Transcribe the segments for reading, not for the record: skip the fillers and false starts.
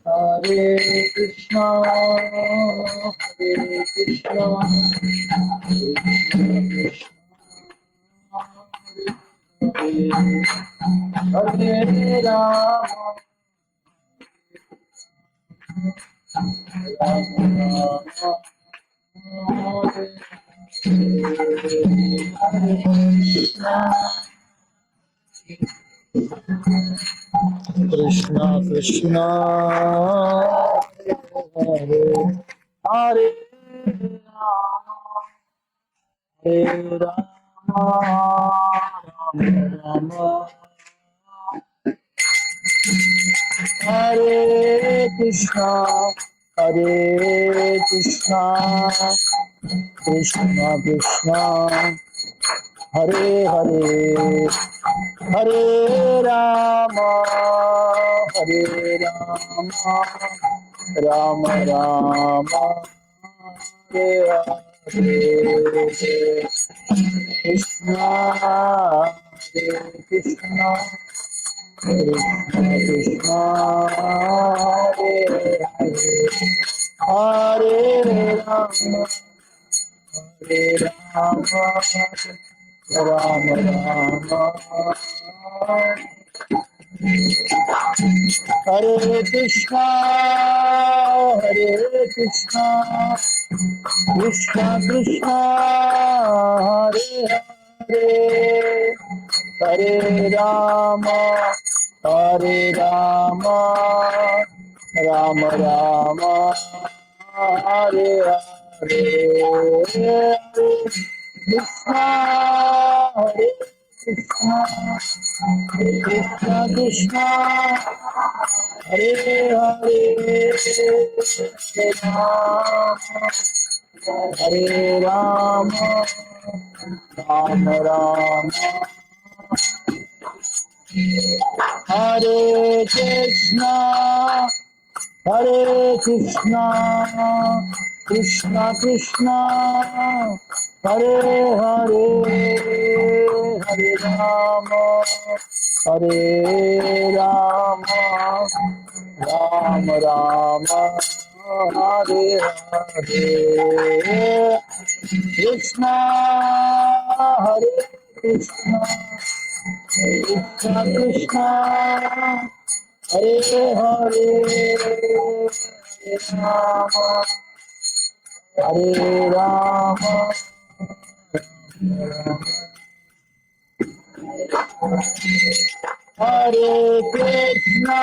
Hare Krishna, Hare Krishna, Hare Rama, Krishna Krishna, Hare Hare, Hare Rama, Rama Rama, Hare Krishna, Hare Krishna, Krishna Krishna, Hare Hare, Hare Rama, Hare Rama, Rama Rama, Hare Hare, Krishna, Hare Krishna, Krishna Krishna, Hare Hare, Hare Rama, Hare Rama, Rama Rama, Hare Krishna, Hare Krishna, Krishna Krishna, Hare Hare, Hare Rama, Hare Rama, Rama Rama, Hare Hare, Hare Krishna, Hare Krishna, Krishna Krishna, Hare Hare, Hare Rama, Rama Rama, Hare Krishna, Hare Krishna, Krishna Krishna, Hare Hare, Hare Rama, Hare Rama, Rama Rama, Hare Hare, Krishna, Hare Krishna, Krishna Krishna, Hare Hare, Hare Rama, Hare Rama, Hare Krishna,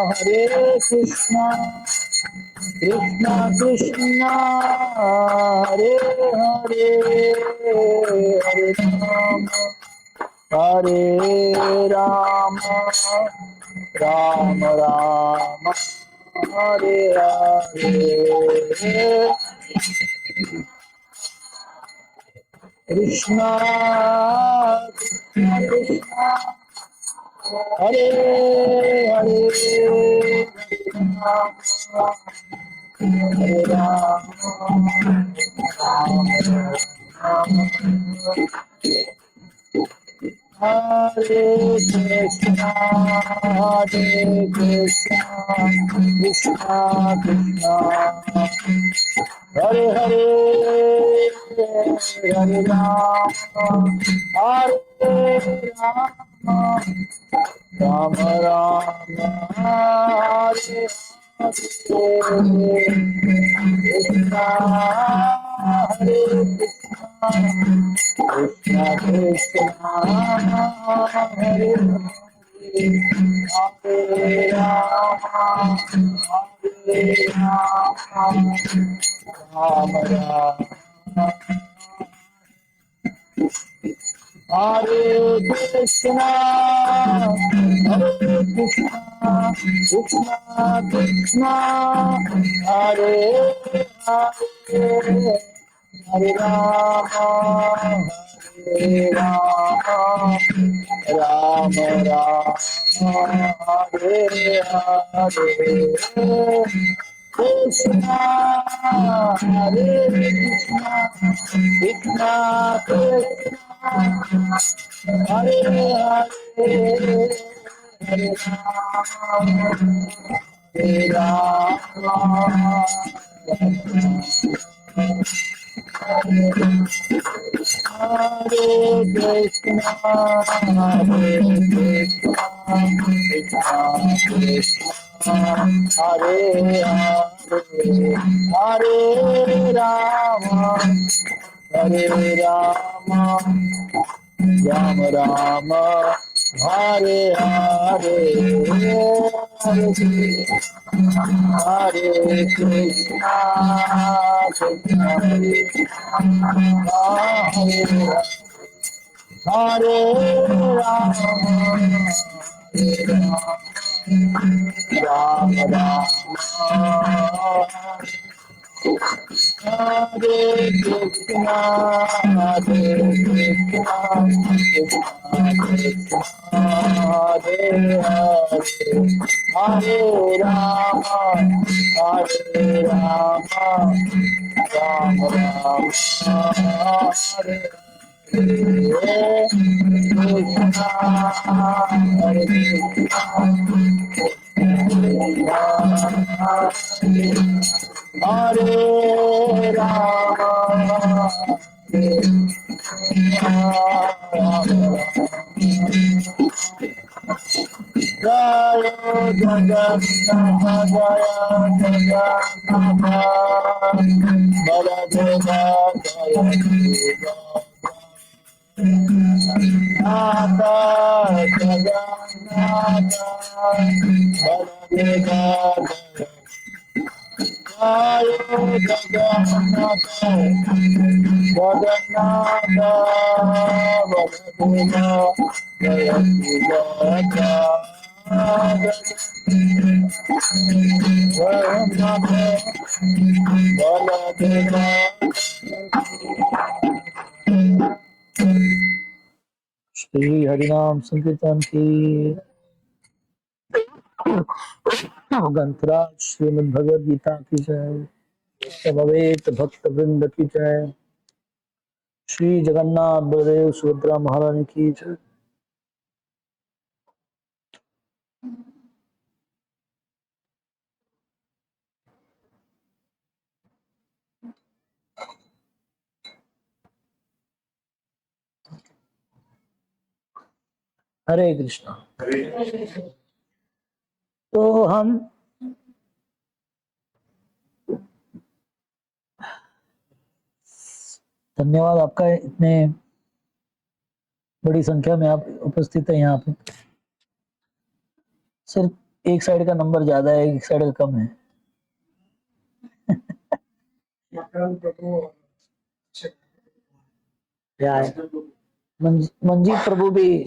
Hare Krishna, Krishna Krishna, Hare Hare, Hare Rama, Hare Rama, Rama Rama, Hare Hare, Krishna Krishna Krishna, Hare Hare, Hare Rama, Hare Krishna, Hare Krishna, Krishna Krishna, Hare Hare, Hare Rama, Hare Rama, Rama Rama, Hare Hare, Krishna Hare Krishna, Krishna Krishna, Hare Hare Rama, Hare Rama, Rama Rama, Hare Krishna, Hare Krishna, Krishna Krishna, Hare Hare, Hare Rama, Hare Rama, Rama Rama, Hare Hare, Krishna, Hare Krishna, Krishna Krishna, Hare Hare Hare Rama Hare Krishna Hare Krishna Krishna Krishna Hare Rama Hare Rama Rama Rama Hare Hare Hare Krishna Krishna Krishna Hare Rama Rama Rama Hare Krishna, Hare Krishna, Krishna Krishna, Hare Hare, Hare Rama, Hare Rama, Rama Rama, Hare Hare Krishna, Hare Krishna, Hare Rama, Jaya Jagannath Jaya Jagannath Baladeva Jaya Nata Jagannath Baladeva Jaya Jagannath Shri हरिनाम संकीर्तन की ग्रंथराज श्रीमद् भगवद गीता की जय। समवेत भक्त वृंद की जय। श्री जगन्नाथ बलदेव सुभद्रा महारानी की जय। हरे कृष्णा। तो हम धन्यवाद आपका, इतने बड़ी संख्या में आप उपस्थित है यहाँ पे। सिर्फ एक साइड का नंबर ज्यादा है, एक साइड का कम है। मंजीत प्रभु भी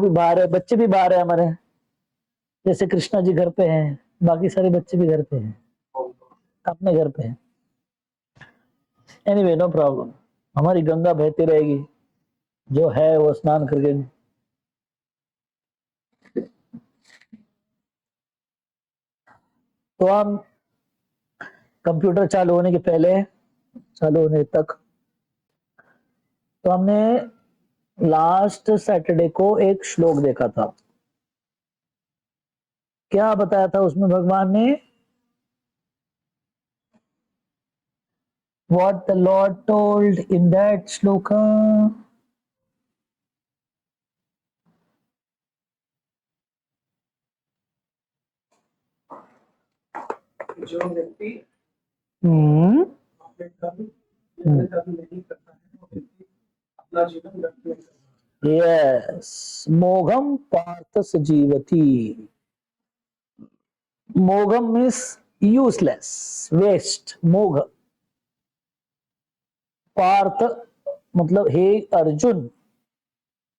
बाहर है, बच्चे भी बाहर है हमारे। जैसे कृष्णा जी घर पे हैं, बाकी सारे बच्चे भी घर पे हैं, अपने घर पे हैं। एनीवे नो प्रॉब्लम, हमारी गंगा बहती रहेगी, जो है वो स्नान करके। तो हम कंप्यूटर चालू होने के पहले, चालू होने तक, तो हमने लास्ट सैटरडे को एक श्लोक देखा था। क्या बताया था उसमें भगवान ने? What the Lord told in that shloka? जो व्यक्ति अपना जीवन व्यक्त नहीं करता। यस, मोघम पार्थ सजीवती। मोघम मीन्स यूजलेस, वेस्ट, मोघ। पार्थ मतलब हे अर्जुन,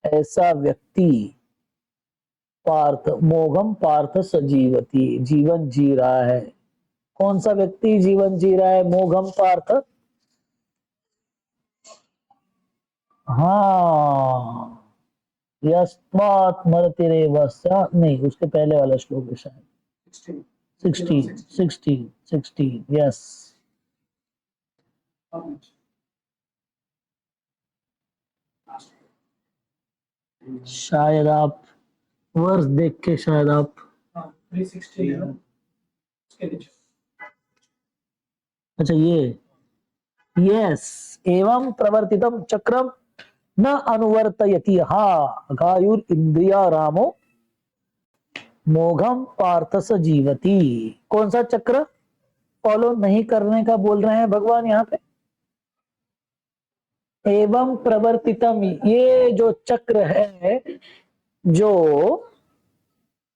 ऐसा व्यक्ति। पार्थ, मोघम पार्थ सजीवती, जीवन जी रहा है। कौन सा व्यक्ति जीवन जी रहा है? मोघम पार्थ। हाँ, यस्मात् मरतिरेव स, नहीं उसके पहले वाला श्लोक है शायद 16, यस। शायद आप वर्ष देख के शायद आप 360 है ना उसके नीचे। अच्छा ये यस एवं प्रवर्तितम चक्रम न अनुवर्तयति गायुर इंद्रिया रामो मोघम पार्थस जीवती। कौन सा चक्र फॉलो नहीं करने का बोल रहे हैं भगवान यहाँ पे? एवं प्रवर्तितम, ये जो चक्र है जो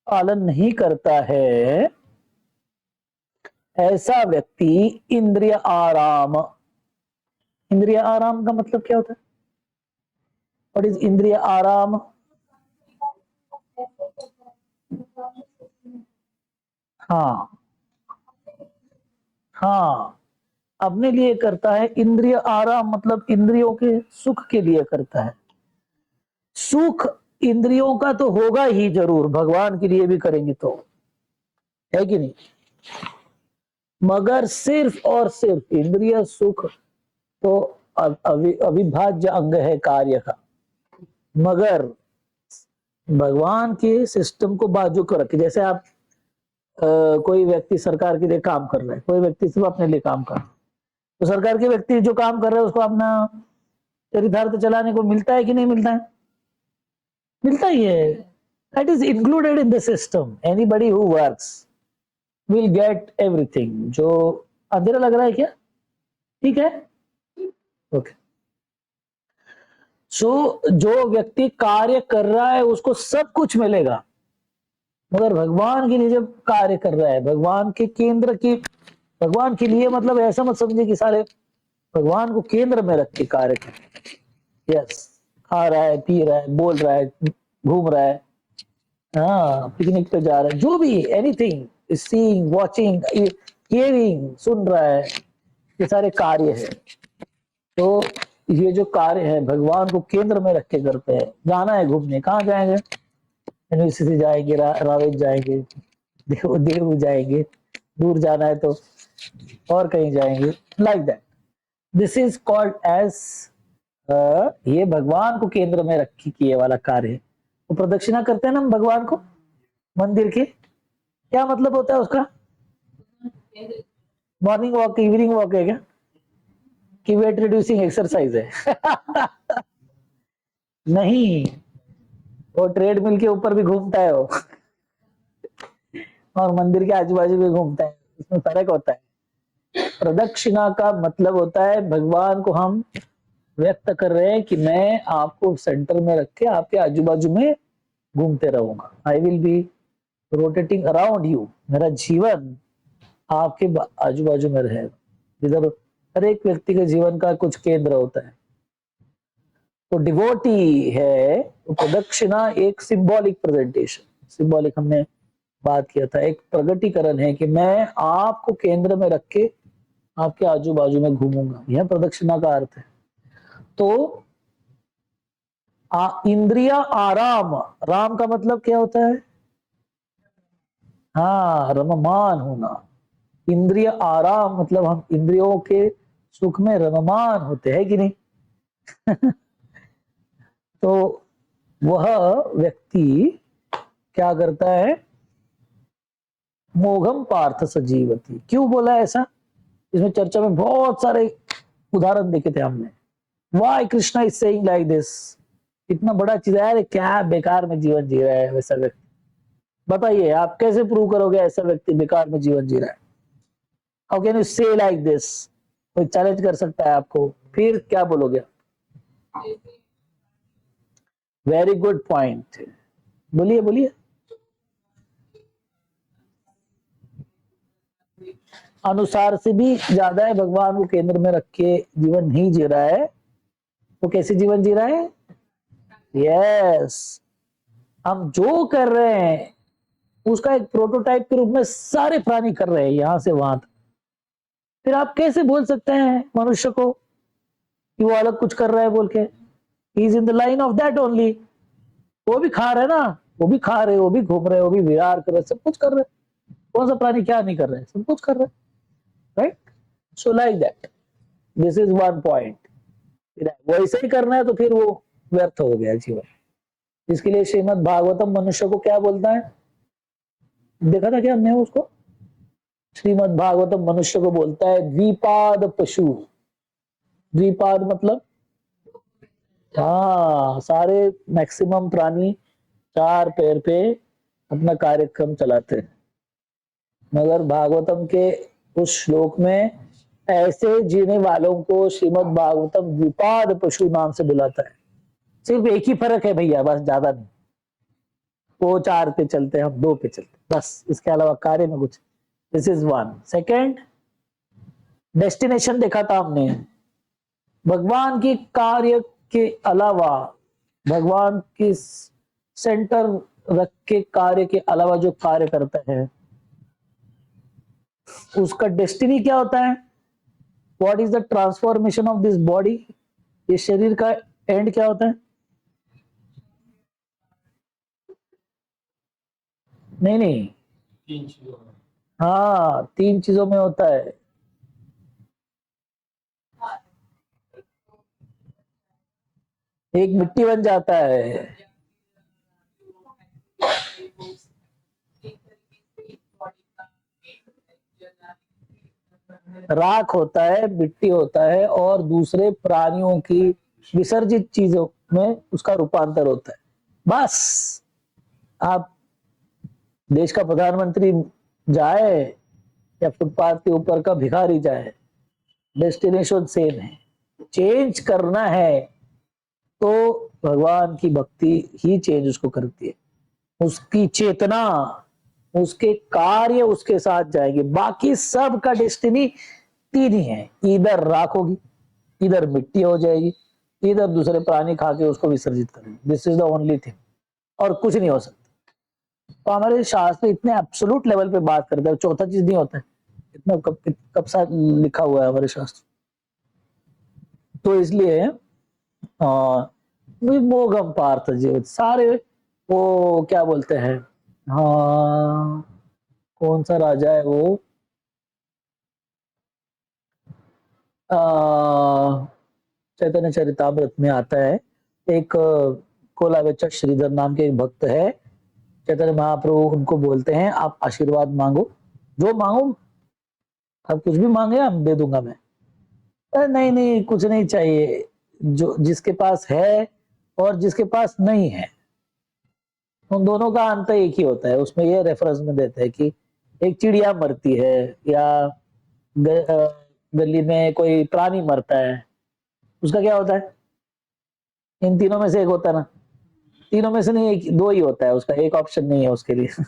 पालन नहीं करता है ऐसा व्यक्ति इंद्रिय आराम। इंद्रिय आराम का मतलब क्या होता है? व्हाट इज इंद्रिय आराम? हाँ हाँ, अपने लिए करता है। इंद्रिय आराम मतलब इंद्रियों के सुख के लिए करता है। सुख इंद्रियों का तो होगा ही जरूर, भगवान के लिए भी करेंगे तो, है कि नहीं? मगर सिर्फ और सिर्फ इंद्रिय सुख तो अविभाज्य अंग है कार्य का, मगर भगवान के सिस्टम को बाजू को रखे। जैसे आप कोई व्यक्ति सरकार के लिए काम कर रहा है, कोई व्यक्ति सिर्फ अपने लिए काम कर रहा है, तो सरकार के व्यक्ति जो काम कर रहे हैं उसको अपना चरितार्थ चलाने को मिलता है कि नहीं मिलता है? मिलता ही है। That is included in the system. Anybody who works will get everything. जो अंधेरा लग रहा है क्या? ठीक है, ओके। सो जो व्यक्ति कार्य कर रहा है उसको सब कुछ मिलेगा, मगर भगवान के लिए जब कार्य कर रहा है, भगवान के केंद्र की, भगवान के लिए मतलब ऐसा मत समझे कि सारे भगवान को केंद्र में रख के कार्य कर। यस, खा रहा है, पी रहा है, बोल रहा है, घूम रहा है, हाँ पिकनिक पे जा रहा है, जो भी एनीथिंग, सीइंग, वॉचिंग, हियरिंग, सुन रहा है, ये सारे कार्य है। तो ये जो कार्य है भगवान को केंद्र में रख के करते हैं। जाना है घूमने, कहाँ जाएंगे? यूनिवर्सिटी जाएंगे, रावेत जाएंगे, देव जाएंगे, दूर जाना है तो और कहीं जाएंगे, like that. This is called as, ये भगवान को केंद्र में रख के किए वाला कार्य है। तो प्रदक्षिणा करते हैं ना हम भगवान को मंदिर के, क्या मतलब होता है उसका? मॉर्निंग वॉक, इवनिंग वॉक है क्या कि वेट रिड्यूसिंग एक्सरसाइज है? नहीं, वो ट्रेडमिल के ऊपर भी घूमता है वो और मंदिर के आजू बाजू भी घूमता है, इसमें फर्क होता है। प्रदक्षिणा का मतलब होता है भगवान को हम व्यक्त कर रहे हैं कि मैं आपको सेंटर में रख के आपके आजू बाजू में घूमते रहूंगा। I will be rotating around you. मेरा जीवन आपके आजू बाजू में रहेगा। इधर हर एक व्यक्ति के जीवन का कुछ केंद्र होता है। तो डिवोटी है तो प्रदक्षिणा एक सिंबॉलिक प्रेजेंटेशन, सिंबॉलिक हमने बात किया था, एक प्रगटीकरण है कि मैं आपको केंद्र में रख के आपके आजू बाजू में घूमूंगा। यह प्रदक्षिणा का अर्थ है। तो इंद्रिया आराम, राम का मतलब क्या होता है? हाँ, रममान होना। इंद्रिय आराम मतलब हम इंद्रियों के सुख में रममान होते हैं कि नहीं? तो वह व्यक्ति क्या करता है? मोघम पार्थ सजीवती। क्यों बोला ऐसा? इसमें चर्चा में बहुत सारे उदाहरण देखे थे हमने। Why Krishna is saying like this? इतना बड़ा चीज है, क्या बेकार में जीवन जी रहा है वैसा व्यक्ति? बताइए आप कैसे प्रूव करोगे ऐसा व्यक्ति बेकार में जीवन जी रहा है? हाउ कैन यू से लाइक दिस? कोई चैलेंज कर सकता है आपको, फिर क्या बोलोगे? वेरी गुड पॉइंट, बोलिए बोलिए। अनुसार से भी ज्यादा है, भगवान को केंद्र में रख के जीवन नहीं जी रहा है, तो कैसे जीवन जी रहा है? यस, हम जो कर रहे हैं उसका एक प्रोटोटाइप के रूप में सारे प्राणी कर रहे हैं यहां से वहां तक। फिर आप कैसे बोल सकते हैं मनुष्य को कि वो अलग कुछ कर रहा है बोल के? He is in the line of that only. वो भी खा रहे ना, वो भी खा रहे, वो भी घूम रहे, वो भी विहार कर रहे, सब कुछ कर रहे। कौन सा प्राणी क्या नहीं कर रहे? सब कुछ कर रहे, right? So like that, this is one point. वैसे ही करना है तो फिर वो व्यर्थ हो गया जीवन। इसके लिए श्रीमद् भागवतम मनुष्य को क्या बोलता है? देखा था क्या हमने उसको? श्रीमद् भागवतम मनुष्य को बोलता है द्विपाद पशु। द्विपाद मतलब, हाँ, सारे मैक्सिमम प्राणी 4 पैर पे अपना कार्यक्रम चलाते हैं, मगर भागवतम के उस श्लोक में ऐसे जीने वालों को श्रीमद् भागवतम द्विपाद पशु नाम से बुलाता है। सिर्फ एक ही फर्क है भैया, बस, ज्यादा नहीं। वो 4 पे चलते हैं, हम 2 पे चलते हैं, बस, इसके अलावा कार्य में कुछ। This is one. Second, destination देखा था हमने। भगवान के कार्य के अलावा, भगवान के सेंटर रख के कार्य के अलावा जो कार्य करता है उसका डेस्टिनी क्या होता है? What is the transformation of this body? इस शरीर का एंड क्या होता है? नहीं नहीं, 3 चीजों में। हाँ, 3 चीजों में होता है। एक मिट्टी बन जाता है, राख होता है, मिट्टी होता है, और दूसरे प्राणियों की विसर्जित चीजों में उसका रूपांतर होता है। बस, आप देश का प्रधानमंत्री जाए या फुटपाथ के ऊपर का भिखारी जाए, डेस्टिनेशन सेम है। चेंज करना है तो भगवान की भक्ति ही चेंज उसको करती है, उसकी चेतना, उसके कार्य उसके साथ जाएंगे। बाकी सब का डेस्टिनी 3 ही है, इधर राख होगी, इधर मिट्टी हो जाएगी, इधर दूसरे प्राणी खा के उसको विसर्जित करेंगे। This is the only thing, और कुछ नहीं हो सकता। तो हमारे शास्त्र इतने एब्सोल्यूट लेवल पे बात करते हैं, चौथा चीज नहीं होता है। इतना कब सा लिखा हुआ है हमारे शास्त्र। तो इसलिए मोघम पार्थ जीवित सारे, वो क्या बोलते हैं, हाँ, कौन सा राजा है वो, चैतन्य चरितामृत में आता है, एक कोलावेचा श्रीधर नाम के एक भक्त है। चैतन्य महाप्रभु उनको बोलते हैं आप आशीर्वाद मांगो, जो मांगो, आप कुछ भी मांगे हम दे दूंगा मैं। नहीं नहीं, कुछ नहीं चाहिए, जो जिसके पास है और जिसके पास नहीं है उन दोनों का अंतर एक ही होता है। उसमें ये रेफरेंस में देते हैं कि एक चिड़िया मरती है या गली में कोई प्राणी मरता है, उसका क्या होता है? इन तीनों में से एक होता है ना, तीनों में से नहीं, एक 2 ही होता है उसका, एक ऑप्शन नहीं है उसके लिए।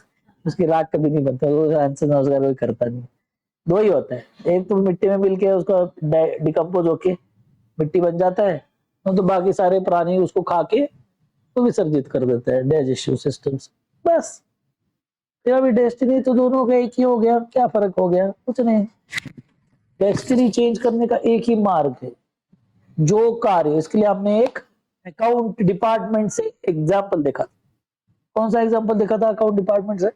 उसकी राख कभी नहीं बनता, वो आंसर ना उसका कोई करता नहीं। 2 ही होता है, एक तो मिट्टी में मिलके उसका डिकम्पोज होके मिट्टी बन जाता है, और तो बाकी सारे प्राणी उसको खा के तो विसर्जित कर देते हैं डाइजेस्टिव सिस्टम से। बस, फिर अभी डेस्टिनी तो दोनों का एक ही हो गया, क्या फर्क हो गया? कुछ नहीं। डेस्टिनी चेंज करने का एक ही मार्ग है, जो कार्य। इसके लिए हमने एक अकाउंट डिपार्टमेंट से एग्जाम्पल देखा। कौन सा एग्जाम्पल देखा था अकाउंट डिपार्टमेंट से?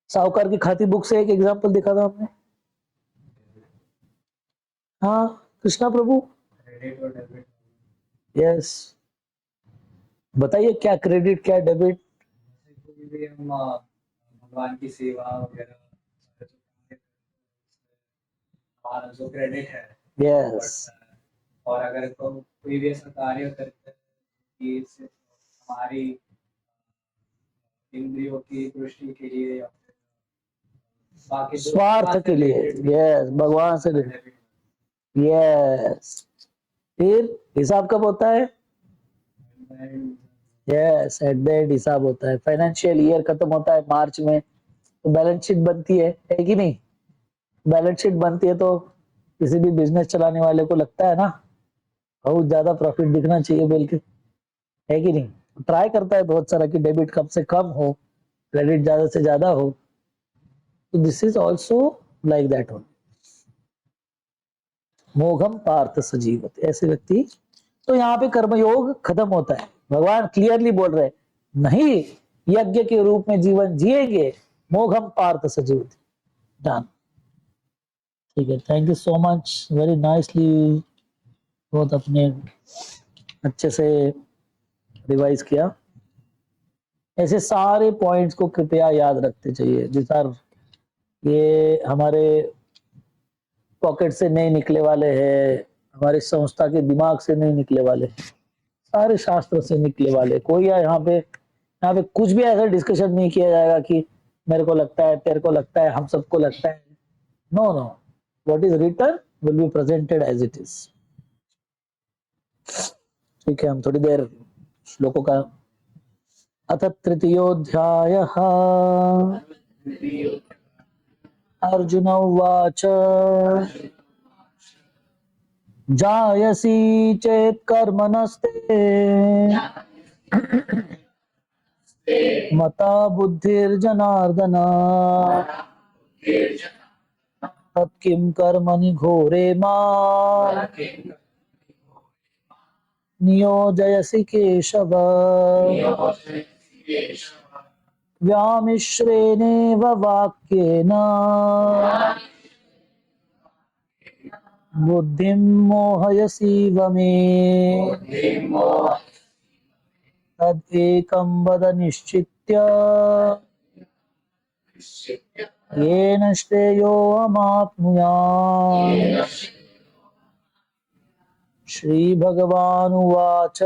साहूकार की खाती बुक से एक एग्जाम्पल देखा था हमने। हाँ, कृष्णा प्रभु, क्रेडिट और डेबिट। यस, बताइए क्या क्रेडिट क्या डेबिट? कोई भी हम भगवान की सेवा वगैरह, हमारा जो क्रेडिट है यस, बढ़ता है। और अगर कोई भी ऐसा कार्य करते हैं कि सिर्फ हमारी इंद्रियों की तुष्टि के लिए या फिर बाकी स्वार्थ के लिए, यस, भगवान से, यस, फिर हिसाब कब होता है? यस, एट द एंड हिसाब होता है। फाइनेंशियल ईयर खत्म होता है मार्च में, तो बैलेंस शीट बनती है कि नहीं? बैलेंस शीट बनती है तो किसी भी बिजनेस चलाने वाले को लगता है ना, बहुत ज्यादा प्रॉफिट दिखना चाहिए बोल के, है कि नहीं? ट्राई करता है बहुत सारा कि डेबिट कम से कम हो, क्रेडिट ज्यादा से ज्यादा हो। तो this is also like that only. मोघम पार्थ सजीवत, ऐसे व्यक्ति। तो यहाँ पे कर्मयोग खत्म होता है। भगवान क्लियरली बोल रहे नहीं, यज्ञ के रूप में जीवन जिएंगे, मोघम पार्थ सजीवत। डन, ठीक है, thank you so much, very nicely बहुत अपने अच्छे से रिवाइज किया। ऐसे सारे पॉइंट्स को कृपया याद रखते चाहिए। जिस ये हमारे पॉकेट से नहीं निकले वाले हैं, हमारी संस्था के दिमाग से नहीं निकले वाले, सारे शास्त्र से निकले वाले। कोई यहाँ पे कुछ भी ऐसा डिस्कशन नहीं किया जाएगा कि मेरे को लगता है, तेरे को लगता है, हम सबको लगता है। No no, what is written will be presented as it is. ठीक है, हम थोड़ी देर श्लोकों का। अथ तृतीयोऽध्यायः। अर्जुन उवाच जायसी चेत् कर्मणस्ते मता बुद्धिर्जनार्दन तत्किं कर्मणि घोरे मां नियोजयसि केशव। व्यामिश्रेणेव वाक्येन बुद्धिं मोहयसीव मे। तदेकं वद निश्चित्य येन श्रेयोऽहमाप्नुयाम्। श्रीभगवानुवाच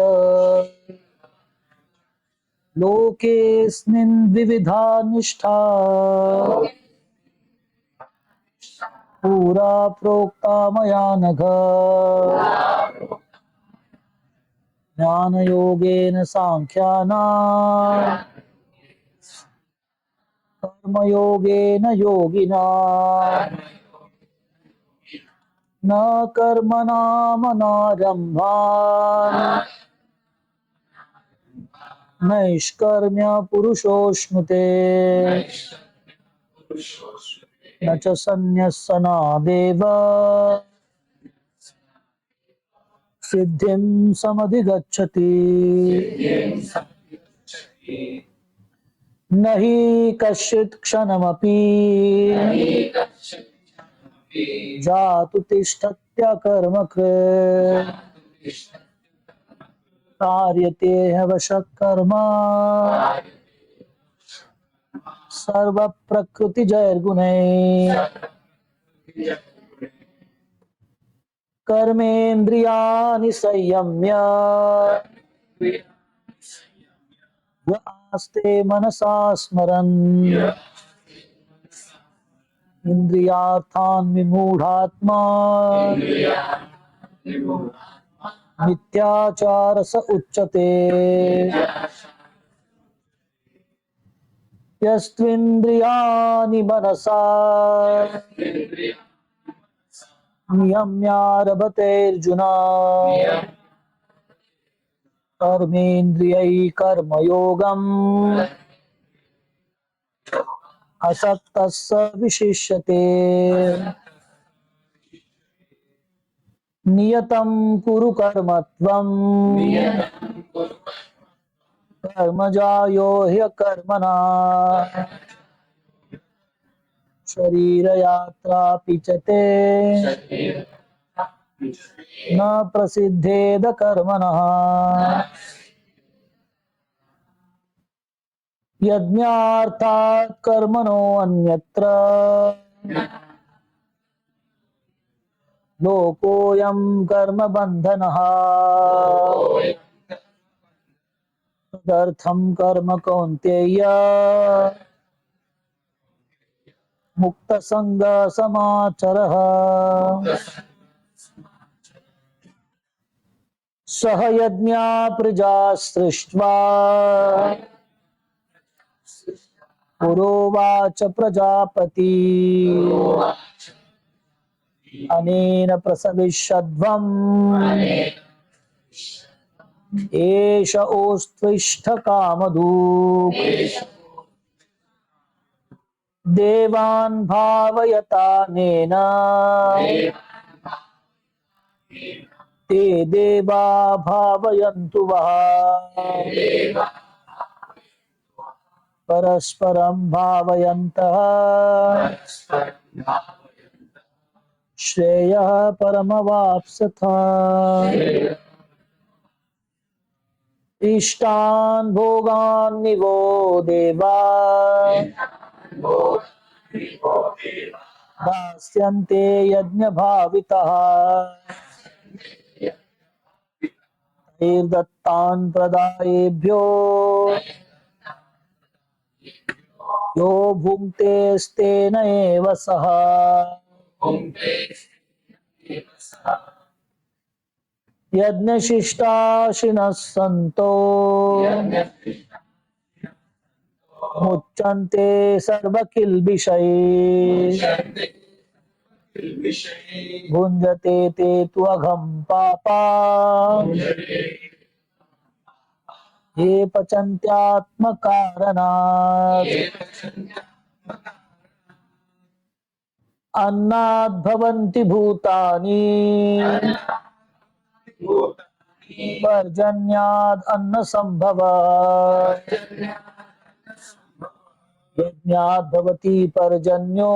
लोकेऽस्मिन् द्विविधा निष्ठा पुरा प्रोक्ता मया नघ। ज्ञानयोगेन साङ्ख्यानां कर्मयोगेन योगिना न कर्मणामनारम्भात् नैष्कर्म्य पुरुषोऽश्नुते। न च सन्न्यस्सनादेव सिद्धिं समधिगच्छति। न हि कश्चित् क्षणमपि जातु तिष्ठत्यकर्मकृत् कार्यते ह्यवशः कर्म सर्वप्रकृतिजैर्गुणैः। कर्मेन्द्रियाणि संयम्य य आस्ते मनसा स्मरन् इन्द्रियार्थान् विमूढात्मा मिथ्याचार स उच्यते। यस्त्विन्द्रियाणि मनसा नियम्यारभतेऽर्जुन कर्मेन्द्रियैः कर्मयोगम् असक्तः स विशिष्यते। नियतं कुरु कर्म त्वं कर्मजायो ह्यकर्मणा शरीरयात्रापि च ते न प्रसिद्धेद कर्मणः। यज्ञार्थात् कर्मणो अन्यत्र लोकोऽयं कर्मबन्धनः। तदर्थं कर्म कौन्तेय मुक्तसङ्गः समाचरः। सह यज्ञा प्रजा सृष्ट्वा पुरोवाच प्रजापति अनेन प्रसविष्यध्वम् एष ओस्त्विष्ठ कामधूक् देवान् भावयतानेन ते देवा भावयन्तु वः। परस्परं भावयन्तः श्रेयः परमवाप्स्यथा इष्टान् भोगान् निवो देवा दास्यन्ते यज्ञभावितः तैर्दत्तान् प्रदायेभ्यो यो भुङ्क्तेस्तेन एव सः यज्ञशिष्टाशिनः सन्तो मुच्यन्ते सर्वकिल्बिषैः भुञ्जते ते तु अघं पापा ये पचन्त्यात्मकारणात् अन्नात् भवन्ति भूतानि पर्जन्याद् अन्नसम्भवात् यज्ञात् भवति पर्जन्यो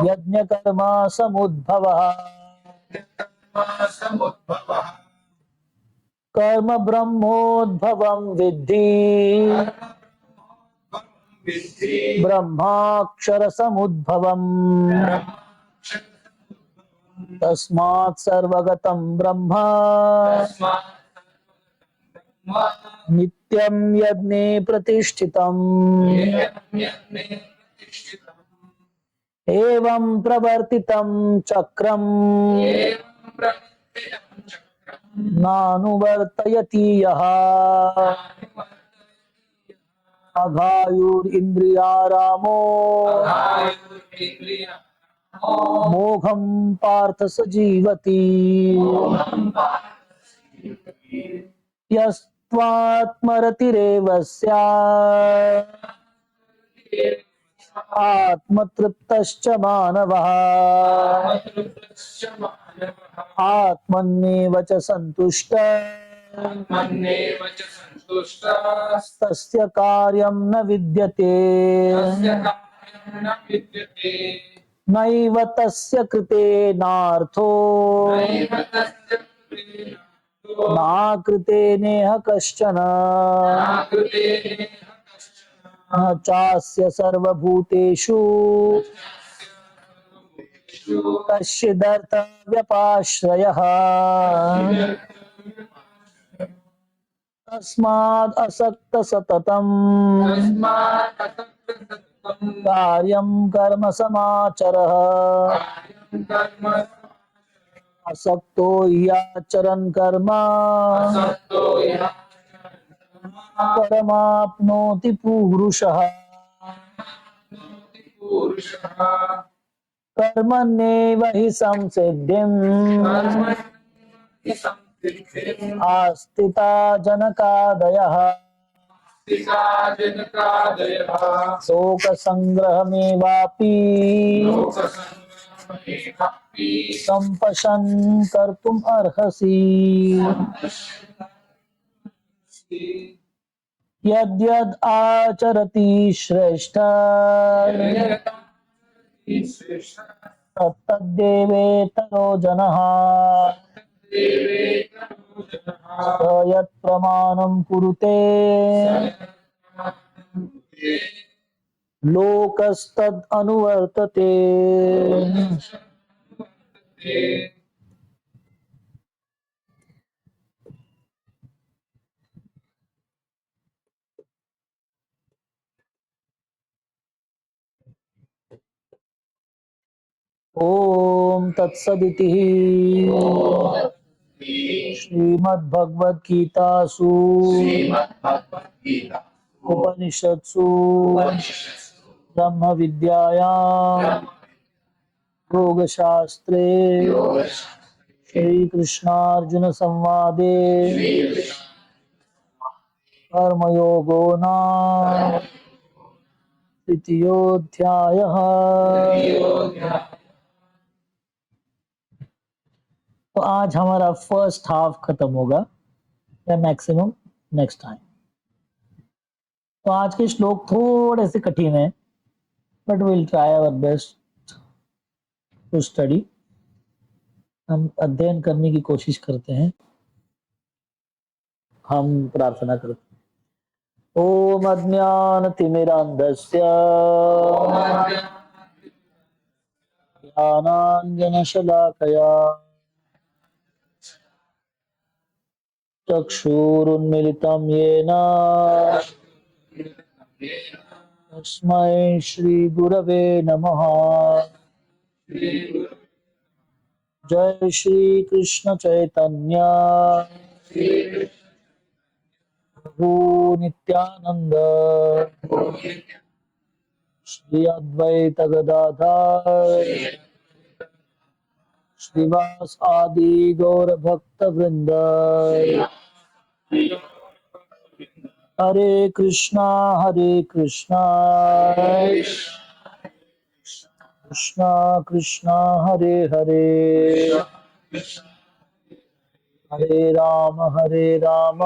यज्ञकर्मा समुद्भवः कर्म ब्रह्मोद्भवं विद्धि ब्रह्माक्षर समुद्भवम् तस्मात् सर्वगतं ब्रह्म नित्यं यज्ञे प्रतिष्ठितम् एवं प्रवर्तितं चक्रम् नानुवर्तयति यः अघायुरिन्द्रियारामो मोघं पार्थ स जीवति यस्त्वात्मरतिरेव स्यात् आत्मतृप्तश्च मानवः आत्मन्येव च सन्तुष्टः तस्य कार्यं न विद्यते नैव तस्य कृतेनार्थो नाकृते नेह कश्चन न चास्य सर्वभूतेषु कश्चिदर्थव्यपाश्रयः तस्माद् असक्त सततम् कार्यं कर्म समाचरः असक्तो ह्याचरन् कर्म परमाप्नोति पूरुषः कर्मण्येव हि संसिद्धिम् आस्थिता जनकादयः शोकसङ्ग्रहमेवापि सम्पशन् कर्तुम् अर्हसि यद्यद् आचरति श्रेष्ठ तत्तद्देवेतरो जनः स यत् प्रमाणं कुरुते लोकस्तद् अनुवर्तते ओम तत्सदिति श्रीमद्भगवद्गीतासु उपनिषत्सु ब्रह्म विद्यायां योगशास्त्रे श्री कृष्णार्जुन संवादे कर्मयोगो नाम तृतीयोऽध्यायः। तो आज हमारा फर्स्ट हाफ खत्म होगा या मैक्सिमम नेक्स्ट टाइम। तो आज के श्लोक थोड़े से कठिन है but will try our best to study, हम अध्ययन करने की कोशिश करते हैं, हम प्रार्थना करते हैं। ओम अज्ञानतिमिरान्धस्य ज्ञानाञ्जनशलाकया चक्षुरुन्मिलितं येन तस्मै श्रीगुरवे नमः। जय श्री कृष्ण चैतन्य प्रभु नित्यानंद श्री अद्वैत गदाधर श्रीवास आदि गौर भक्त वृंद। हरे कृष्णा कृष्णा कृष्णा हरे हरे, हरे राम राम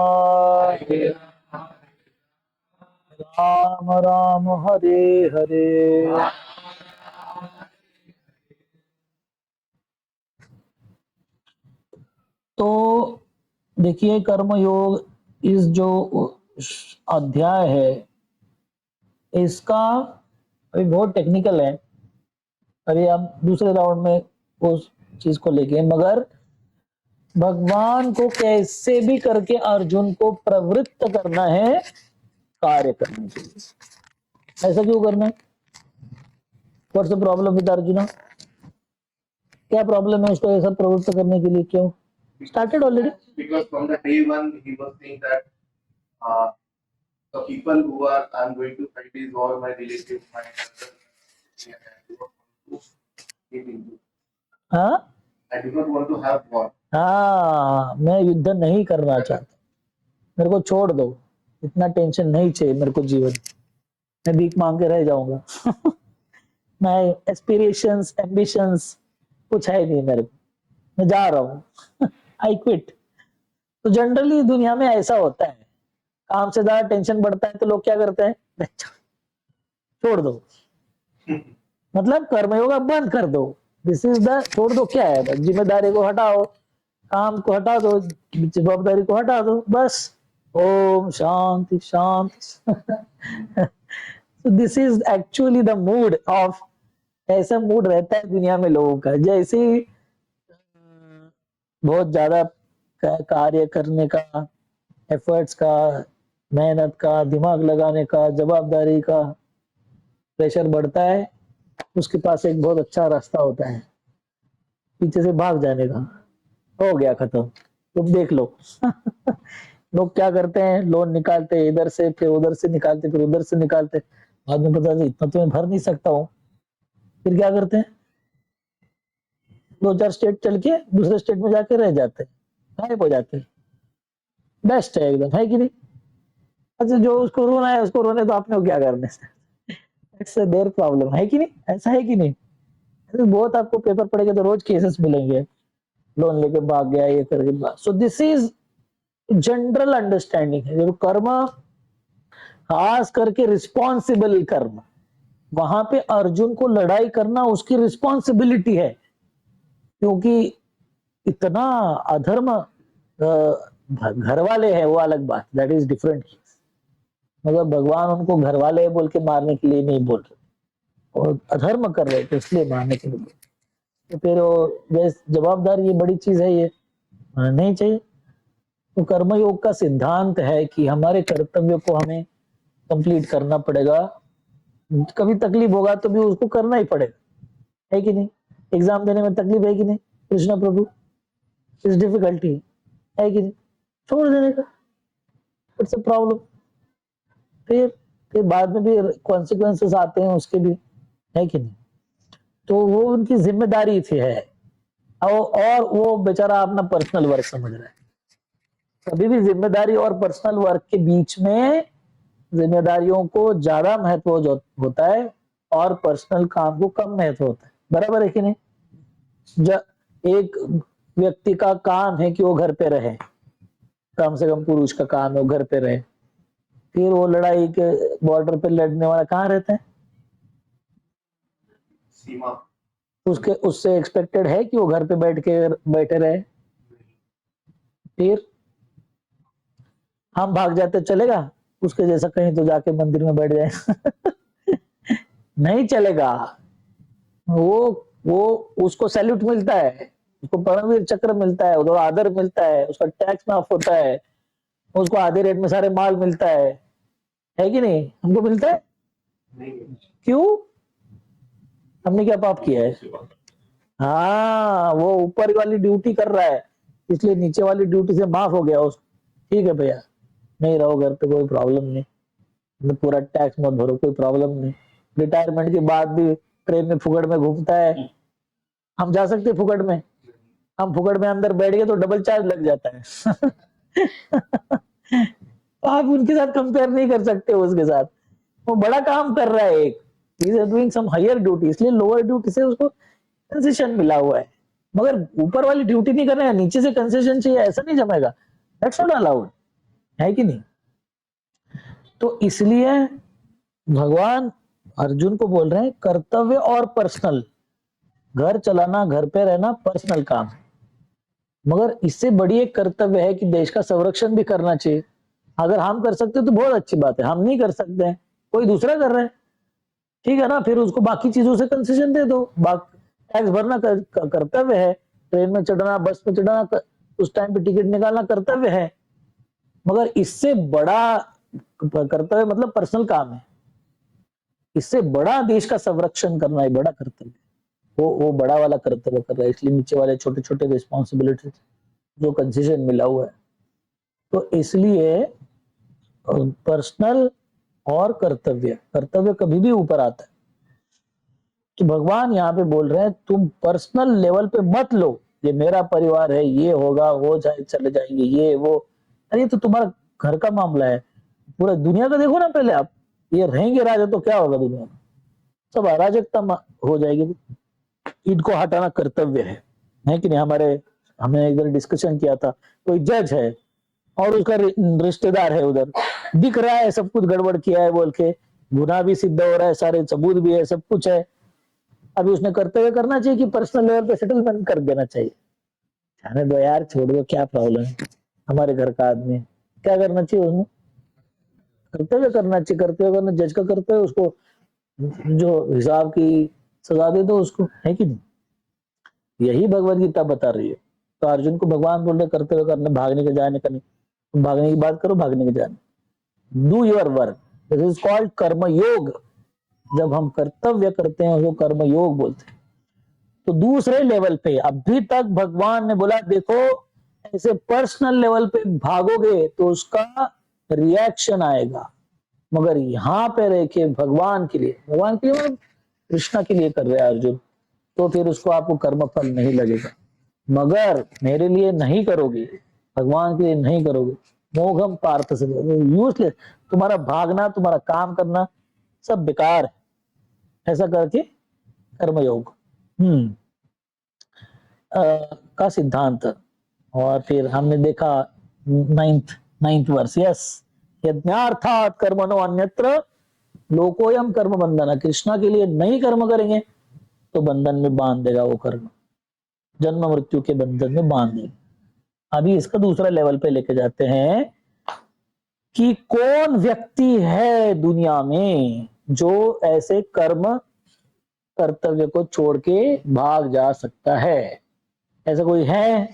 राम हरे हरे। तो देखिए, कर्मयोग इस जो अध्याय है इसका अभी बहुत टेक्निकल है, अभी हम दूसरे राउंड में उस चीज को लेके, मगर भगवान को कैसे भी करके अर्जुन को प्रवृत्त करना है कार्य करने के लिए। ऐसा क्यों करना है? What's the problem with arjuna? क्या प्रॉब्लम है उसको ऐसा प्रवृत्त करने के लिए? क्यों started already? Because from the day one he was saying that the people who are I'm going to fight is all my relatives, my brothers. हाँ, I do not want to have war. हाँ, मैं युद्ध नहीं करना चाहता, मेरे को छोड़ दो, इतना टेंशन नहीं चाहिए मेरे को जीवन, मैं भीख मांग के रह जाऊंगा। मैं एस्पिरेशंस एम्बिशंस कुछ है नहीं मेरे को, मैं जा रहा हूँ। I quit. तो जनरली दुनिया में ऐसा होता है, काम से ज्यादा टेंशन बढ़ता है तो लोग क्या करते हैं, छोड़ दो, मतलब कर्मयोग बंद कर दो। दिस इज द, छोड़ दो क्या है, जिम्मेदारी को हटाओ, काम को हटा दो, जवाबदारी को हटा दो, बस। ओम शांति शांति। So this is actually the mood of, ऐसा मूड रहता है दुनिया में लोगों का। जैसे ही बहुत ज्यादा कार्य करने का, एफर्ट्स का, मेहनत का, दिमाग लगाने का, जवाबदारी का प्रेशर बढ़ता है, उसके पास एक बहुत अच्छा रास्ता होता है पीछे से भाग जाने का। हो गया खत्म, तुम देख लो। लोग क्या करते हैं, लोन निकालते हैं इधर से, फिर उधर से निकालते, फिर उधर से निकालते, बाद में पता नहीं इतना तो मैं भर नहीं सकता हूँ, फिर क्या करते हैं, 2-4 स्टेट चल के दूसरे स्टेट में जाके रह जाते हैं, गायब हो जाते हैं। बेस्ट है एकदम, है कि नहीं? अच्छा, जो उसको रोना है उसको रोने, तो आपने क्या करने से, इट्स देयर प्रॉब्लम, है कि नहीं? ऐसा है कि नहीं? ऐसे बहुत आपको पेपर पढ़ेगा तो रोज केसेस मिलेंगे, लोन लेके भाग गया, ये करके भाग। So this is general understanding है। जो कर्म, खास करके रिस्पॉन्सिबल कर्म, वहां पे अर्जुन को लड़ाई करना उसकी रिस्पॉन्सिबिलिटी है, क्योंकि इतना अधर्म घर वाले हैं वो अलग बात, दैट इज डिफरेंट, मगर भगवान उनको घर वाले बोल के मारने के लिए नहीं बोल रहे, और अधर्म कर रहे थे इसलिए मारने के लिए बोल। तो फिर वो जवाबदारी, ये बड़ी चीज है, ये नहीं चाहिए। तो कर्मयोग का सिद्धांत है कि हमारे कर्तव्य को हमें कंप्लीट करना पड़ेगा, कभी तकलीफ होगा तो भी उसको करना ही पड़ेगा, है कि नहीं? एग्जाम देने में तकलीफ है कि नहीं? कृष्णा प्रभु, इस डिफिकल्टी है कि नहीं? छोड़ देने का, इट्स अ प्रॉब्लम। फिर बाद में भी कॉन्सिक्वेंसेस आते हैं उसके भी, है कि नहीं? तो वो उनकी जिम्मेदारी थी है, और वो बेचारा अपना पर्सनल वर्क समझ रहा है। कभी भी जिम्मेदारी और पर्सनल वर्क के बीच में जिम्मेदारियों को ज्यादा महत्व होता है और पर्सनल काम को कम महत्व होता है, बराबर है कि नहीं? एक व्यक्ति का काम है कि वो घर पे रहे, कम से कम पुरुष का काम है वो घर पे रहे, फिर वो लड़ाई के बॉर्डर पे लड़ने वाला कहाँ रहता है? सीमा। उसके उससे एक्सपेक्टेड है कि वो घर पे बैठे रहे? फिर हम भाग जाते चलेगा? उसके जैसा कहीं तो जाके मंदिर में बैठ जाए। नहीं चलेगा। वो उसको सैल्यूट मिलता है, उसको परमवीर चक्र मिलता है, उसको आदर मिलता है, उसका टैक्स माफ होता है, उसको आधे रेट में सारे माल मिलता है कि नहीं? हमको मिलता है? क्यों? हमने क्या पाप किया है? हाँ, वो ऊपर वाली ड्यूटी कर रहा है, इसलिए नीचे वाली ड्यूटी से माफ हो गया उसको। ठीक है भैया, नहीं रहो घर पे, कोई प्रॉब्लम नहीं, मतलब पूरा टैक्स मत भरो, कोई प्रॉब्लम नहीं। रिटायरमेंट के बाद भी ट्रेन में फुकड़ में घूमता है, हम जा सकते फुकड़ में? हम फुकड़ में अंदर बैठ गए तो डबल चार्ज लग जाता है। तो आप उनके साथ कंपेयर नहीं कर सकते उसके साथ, वो बड़ा काम कर रहा है एक, he is doing some higher duty, इसलिए लोअर ड्यूटी से उसको कंसेशन मिला हुआ है, मगर ऊपर वाली ड्यूटी नहीं कर रहे हैं, नीचे से कंसेशन चाहिए, ऐसा नहीं जमेगा, दैट्स नॉट अलाउड, है कि नहीं? तो इसलिए भगवान अर्जुन को बोल रहे हैं कर्तव्य और पर्सनल, घर चलाना, घर पे रहना पर्सनल काम है, मगर इससे बड़ी एक कर्तव्य है कि देश का संरक्षण भी करना चाहिए। अगर हम कर सकते तो बहुत अच्छी बात है, हम नहीं कर सकते हैं, कोई दूसरा कर रहा है, ठीक है ना, फिर उसको बाकी चीजों से कंसेशन दे दो, टैक्स भरना कर्तव्य है, ट्रेन में चढ़ना, बस में चढ़ना, उस टाइम पे टिकट निकालना कर्तव्य है, मगर इससे बड़ा कर्तव्य मतलब पर्सनल काम है, इससे बड़ा देश का संरक्षण करना है बड़ा कर्तव्य, वो बड़ा वाला कर्तव्य कर रहा है, इसलिए नीचे वाले छोटे छोटे रिस्पॉन्सिबिलिटी जो कंसेशन मिला हुआ है, तो इसलिए पर्सनल और कर्तव्य, कर्तव्य कभी भी ऊपर आता है। तो भगवान यहाँ पे बोल रहे हैं तुम पर्सनल लेवल पे मत लो, ये मेरा परिवार है, ये होगा, हो जाए, चले जाएंगे, ये वो, अरे तो तुम्हारा घर का मामला है, पूरा दुनिया का देखो ना पहले आप, ये रहेंगे राजा तो क्या होगा दुनिया में, सब अराजकता हो जाएगी, इनको हटाना कर्तव्य है कि नहीं? हमने एक बार डिस्कशन किया था, कोई जज है और उसका रिश्तेदार है उधर, दिख रहा है सब कुछ गड़बड़ किया है बोल के, गुनाह भी सिद्ध हो रहा है, सारे सबूत भी है, सब कुछ है, अभी उसने कर्तव्य करना चाहिए कि पर्सनल लेवल पे सेटलमेंट कर देना चाहिए? जाने दो यार, छोड़ दो, क्या प्रॉब्लम है, हमारे घर का आदमी है, क्या करना चाहिए उसने? कर्तव्य करना चाहिए, कर्तव्य करना जज का कर्तव्य, उसको जो हिसाब की सजा दे दो उसको, है कि नहीं? यही भगवत गीता बता रही है। तो अर्जुन को भगवान बोल रहे कर्तव्य करने, भागने के जाने का नहीं, तुम भागने की बात करो, भागने के जाने, do your work, this is called कर्म योग। जब हम कर्तव्य करते हैं उसको कर्म योग बोलते हैं। तो दूसरे लेवल पे अभी तक भगवान ने बोला देखो ऐसे पर्सनल लेवल पे भागोगे तो उसका रिएक्शन आएगा, मगर यहाँ पे रखे भगवान के लिए मतलब कृष्णा के लिए कर रहे हैं अर्जुन, तो फिर उसको आपको कर्म फल नहीं लगेगा, मगर मेरे लिए नहीं करोगे, भगवान के लिए नहीं करोगे, मोघम पार्थ से, यूजलेस, तुम्हारा भागना, तुम्हारा काम करना सब बेकार है, ऐसा करके कर्मयोग का सिद्धांत। और फिर हमने देखा नाइन्थ वर्ष, यस, यज्ञार्थात कर्मणो अन्यत्र लोकोयम कर्म बंधन, कृष्णा के लिए नहीं कर्म करेंगे तो बंधन में बांध देगा वो कर्म, जन्म मृत्यु के बंधन में बांध देगा। अभी इसका दूसरा लेवल पे लेके जाते हैं कि कौन व्यक्ति है दुनिया में जो ऐसे कर्म कर्तव्य को छोड़ के भाग जा सकता है? ऐसा कोई है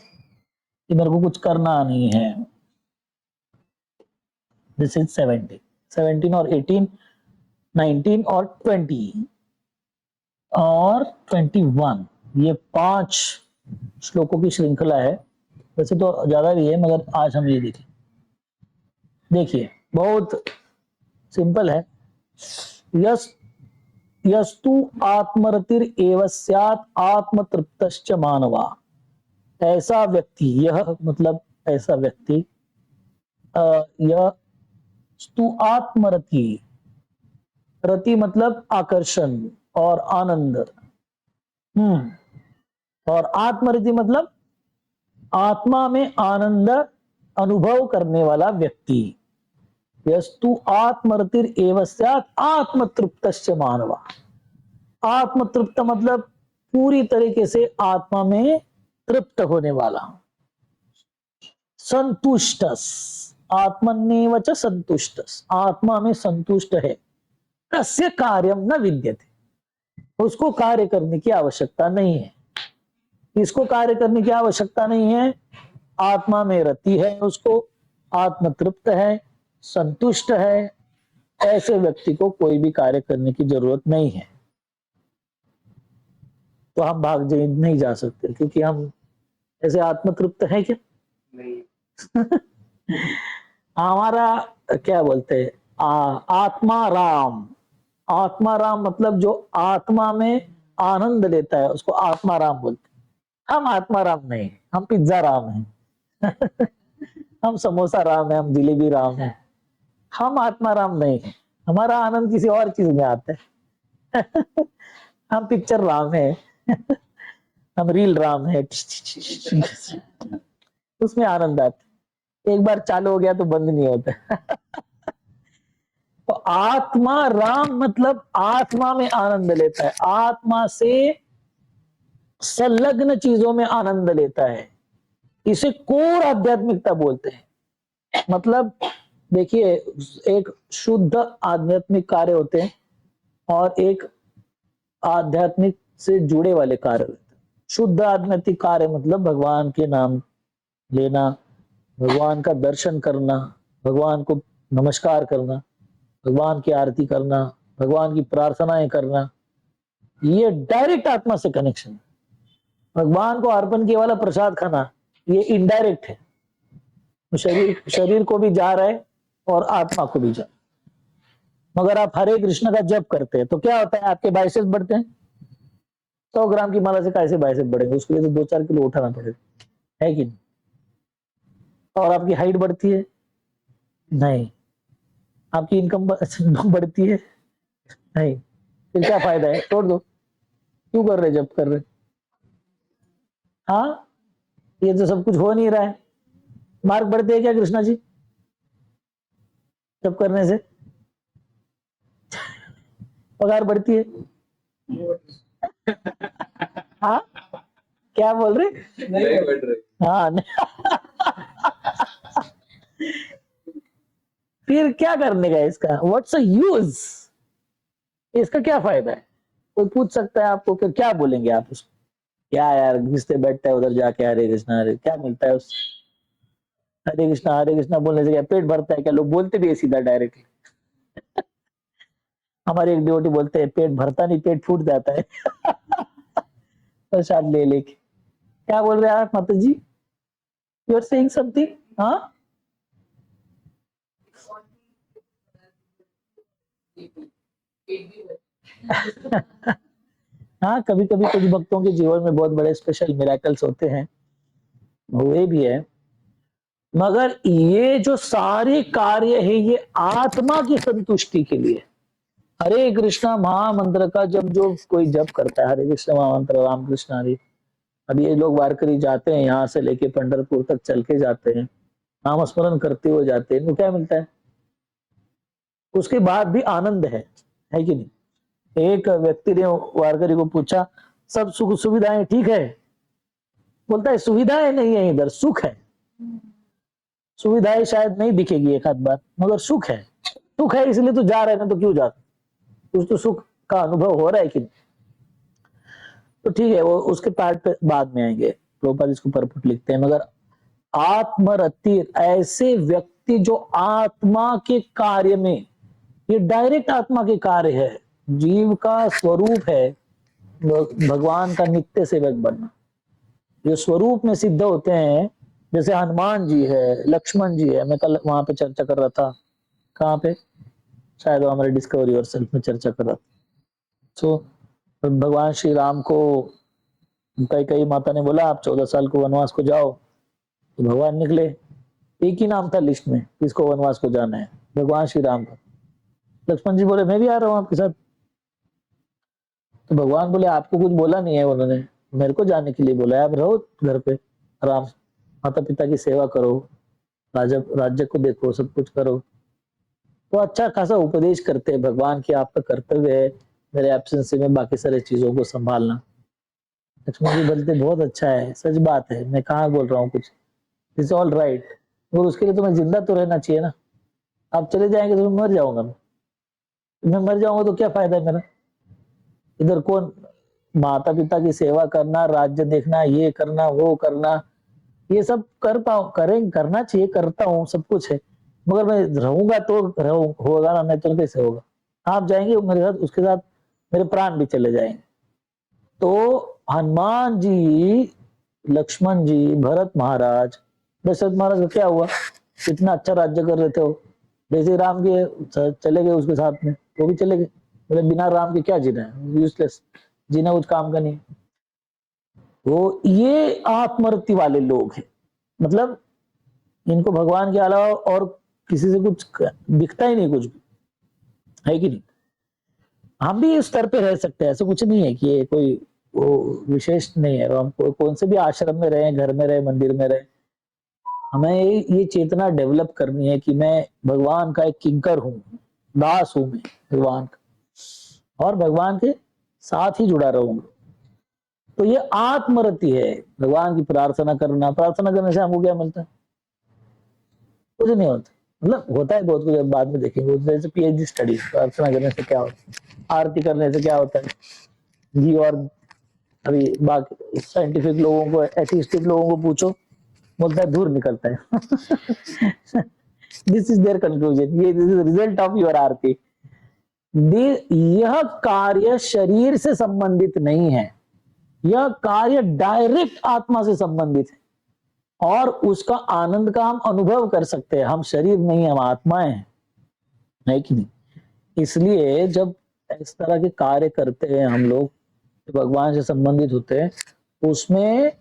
कि मेरे को कुछ करना नहीं है? दिस इज 17 और 18, 19 और 20 और 21, ये 5 श्लोकों की श्रृंखला है, वैसे तो ज्यादा भी है मगर आज हम ये देखें। देखिए बहुत सिंपल है, यस्तु आत्मरतिर एव स्यात् आत्मतृप्तश्च मानवा, ऐसा व्यक्ति, यह मतलब ऐसा व्यक्ति, यह स्तु आत्मरति, रति मतलब आकर्षण और आनंद, और आत्मरति मतलब आत्मा में आनंद अनुभव करने वाला व्यक्ति, यस्तु आत्मरतिर एव स्यात् आत्मतृप्तश्च मानवा, आत्मतृप्त मतलब पूरी तरीके से आत्मा में तृप्त होने वाला, संतुष्टस, आत्मन्येव च संतुष्टस, आत्मा में संतुष्ट है, तस्य कार्यम न विद्यते, उसको कार्य करने की आवश्यकता नहीं है। इसको कार्य करने की आवश्यकता नहीं है, आत्मा में रति है, उसको आत्म तृप्त है, संतुष्ट है, ऐसे व्यक्ति को कोई भी कार्य करने की जरूरत नहीं है। तो हम भाग नहीं जा सकते, क्योंकि हम ऐसे आत्म तृप्त है क्या? नहीं। हमारा क्या बोलते हैं, आत्मा राम, आत्मा राम मतलब जो आत्मा में आनंद लेता है उसको आत्मा राम बोलते हैं। हम आत्मा राम नहीं, हम पिज्जा राम हैं। हम समोसा राम है, हम जिलेबी राम है, हम आत्मा राम नहीं है। हमारा आनंद किसी और चीज में आता है। हम पिक्चर राम है, हम रील राम है, उसमें आनंद आता है, एक बार चालू हो गया तो बंद नहीं होता। तो आत्मा राम मतलब आत्मा में आनंद लेता है, आत्मा से संलग्न चीजों में आनंद लेता है, इसे कोर आध्यात्मिकता बोलते हैं। मतलब देखिए, एक शुद्ध आध्यात्मिक कार्य होते हैं और एक आध्यात्मिक से जुड़े वाले कार्य होते हैं। शुद्ध आध्यात्मिक कार्य मतलब भगवान के नाम लेना, भगवान का दर्शन करना, भगवान को नमस्कार करना, भगवान की आरती करना, भगवान की प्रार्थनाएं करना, ये डायरेक्ट आत्मा से कनेक्शन है। भगवान को अर्पण किया वाला प्रसाद खाना, ये इनडायरेक्ट है, तो शरीर को भी जा रहा है और आत्मा को भी जा रहा है। मगर आप हरे कृष्ण का जप करते हैं तो क्या होता है, आपके बाइसेप्स बढ़ते हैं। 100 ग्राम की माला से कैसे बाइसेप्स बढ़ेंगे, उसके लिए तो 2-4 किलो उठाना पड़ेगा, है कि नहीं? और आपकी हाइट बढ़ती है? नहीं। आपकी इनकम बढ़ती है? नहीं। फिर क्या फायदा है, छोड़ दो। क्यों कर रहे, जब कर रहे? हाँ, ये तो सब कुछ हो नहीं रहा है। मार्क बढ़ते हैं क्या कृष्णा जी जब करने से? पगार बढ़ती है? हाँ, क्या बोल रहे? नहीं बढ़ रही। हाँ फिर क्या करने का इसका, व्हाट्स अ यूज, इसका क्या फायदा है? कोई पूछ सकता है आपको, फिर क्या बोलेंगे आप उसको? क्या यार घिसते बैठता है उधर जाके हरे कृष्णा, हरे, क्या मिलता है उस हरे कृष्णा बोलने से? क्या पेट भरता है क्या? लोग बोलते भी है सीधा डायरेक्टली। हमारे एक डिवोटी बोलते हैं पेट भरता नहीं, पेट फूट जाता है। प्रसाद ले लेके। क्या बोल रहे हैं आप माता जी? You are saying something? हाँ, हाँ, कभी कभी कुछ भक्तों के जीवन में बहुत बड़े स्पेशल मिराकल्स होते हैं, हुए भी है। मगर ये जो सारे कार्य है ये आत्मा की संतुष्टि के लिए। हरे कृष्णा महामंत्र का जब जो कोई जप करता है, हरे कृष्ण महामंत्र, राम कृष्ण हरे, अब ये लोग वारकरी जाते हैं, यहाँ से लेके पंढरपुर तक चल के जाते हैं, नाम स्मरण करते हुए जाते हैं, इनको क्या मिलता है? उसके बाद भी आनंद है कि नहीं? एक व्यक्ति ने वारकरी को पूछा, सब सुख सुविधाएं ठीक है? बोलता है सुविधाएं नहीं है, इधर सुख है। सुविधाएं शायद नहीं दिखेगी एक आध बार, मगर सुख है। सुख है इसलिए तो जा रहे हैं ना, तो क्यों जाते? कुछ तो सुख का अनुभव हो रहा है कि नहीं? तो ठीक है, वो उसके पार्ट पे बाद में आएंगे, प्रभुपाद इसको परपुट लिखते हैं। मगर आत्मरति, ऐसे व्यक्ति जो आत्मा के कार्य में, ये डायरेक्ट आत्मा के कार्य है, जीव का स्वरूप है भगवान का नित्य सेवक बनना। जो स्वरूप में सिद्ध होते हैं, जैसे हनुमान जी है, लक्ष्मण जी है, मैं कल वहां पे चर्चा कर रहा था, कहाँ पे, शायद वो हमारे डिस्कवरी और सेल्फ में चर्चा कर रहा था। तो भगवान श्री राम को कई माता ने बोला आप 14 साल को वनवास को जाओ, तो भगवान निकले, एक ही नाम था लिस्ट में किसको वनवास को जाना है, भगवान श्री राम का। लक्ष्मण जी बोले मैं भी आ रहा हूँ आपके साथ। तो भगवान बोले आपको कुछ बोला नहीं है उन्होंने, मेरे को जाने के लिए बोला है, आप रहो घर पे आराम, माता पिता की सेवा करो, राज्य को देखो, सब कुछ करो। तो अच्छा खासा उपदेश करते हैं भगवान की आपका कर्तव्य है मेरे एब्सेंस में बाकी सारी चीजों को संभालना। लक्ष्मण जी बोलते बहुत अच्छा है, सच बात है, मैं कहाँ बोल रहा हूँ कुछ, इट्स ऑल राइट। और उसके लिए तुम्हें जिंदा तो रहना चाहिए ना, आप चले जाएंगे तो मैं मर जाऊंगा, मैं मर जाऊंगा तो क्या फायदा है मेरा, इधर कौन, माता पिता की सेवा करना, राज्य देखना, ये करना वो करना, ये सब करता हूँ, करें करना चाहिए, करता हूँ, सब कुछ है, मगर मैं रहूंगा तो होगा ना, नहीं तो कैसे होगा। आप जाएंगे मेरे साथ, उसके साथ मेरे प्राण भी चले जाएंगे। तो हनुमान जी, लक्ष्मण जी, भरत महाराज, दशरथ महाराज का क्या हुआ, इतना अच्छा राज्य कर रहे थे वो, जैसे राम के चले गए उसके साथ में, वो भी चले गए, बोले बिना राम के क्या जीना है, यूजलेस, जीना कुछ काम का नहीं। वो ये आत्मरति वाले लोग हैं, मतलब इनको भगवान के अलावा और किसी से कुछ दिखता ही नहीं कुछ भी, है कि नहीं। हम भी इस स्तर पे रह सकते हैं, ऐसा कुछ नहीं है कि ये कोई वो विशेष नहीं है, हम कौन से भी आश्रम में रहे, घर में रहे, मंदिर में रहे, हमें ये चेतना डेवलप करनी है कि मैं भगवान का एक किंकर हूँ, दास हूं मैं भगवान का, और भगवान के साथ ही जुड़ा रहूंगा। तो ये आत्मरति है, भगवान की प्रार्थना करना, प्रार्थना करने से हमको क्या मिलता है, कुछ नहीं होता, मतलब होता है बहुत कुछ, बाद में देखेंगे, जैसे पीएचडी स्टडी, प्रार्थना करने से क्या होता है, आरती करने से क्या होता है जी। और अभी बाकी साइंटिफिक लोगों को, एथिस्टिक लोगों को पूछो, बोलता है दूर निकलता है। दिस इज देयर कंक्लूजन, ये this is result of your आरती। यह कार्य शरीर से संबंधित नहीं है, यह कार्य डायरेक्ट आत्मा से संबंधित है, और उसका आनंद का हम अनुभव कर सकते हैं। हम शरीर नहीं, हम आत्माएं हैं, है कि नहीं। इसलिए जब इस तरह के कार्य करते हैं हम लोग, तो भगवान से संबंधित होते हैं, उसमें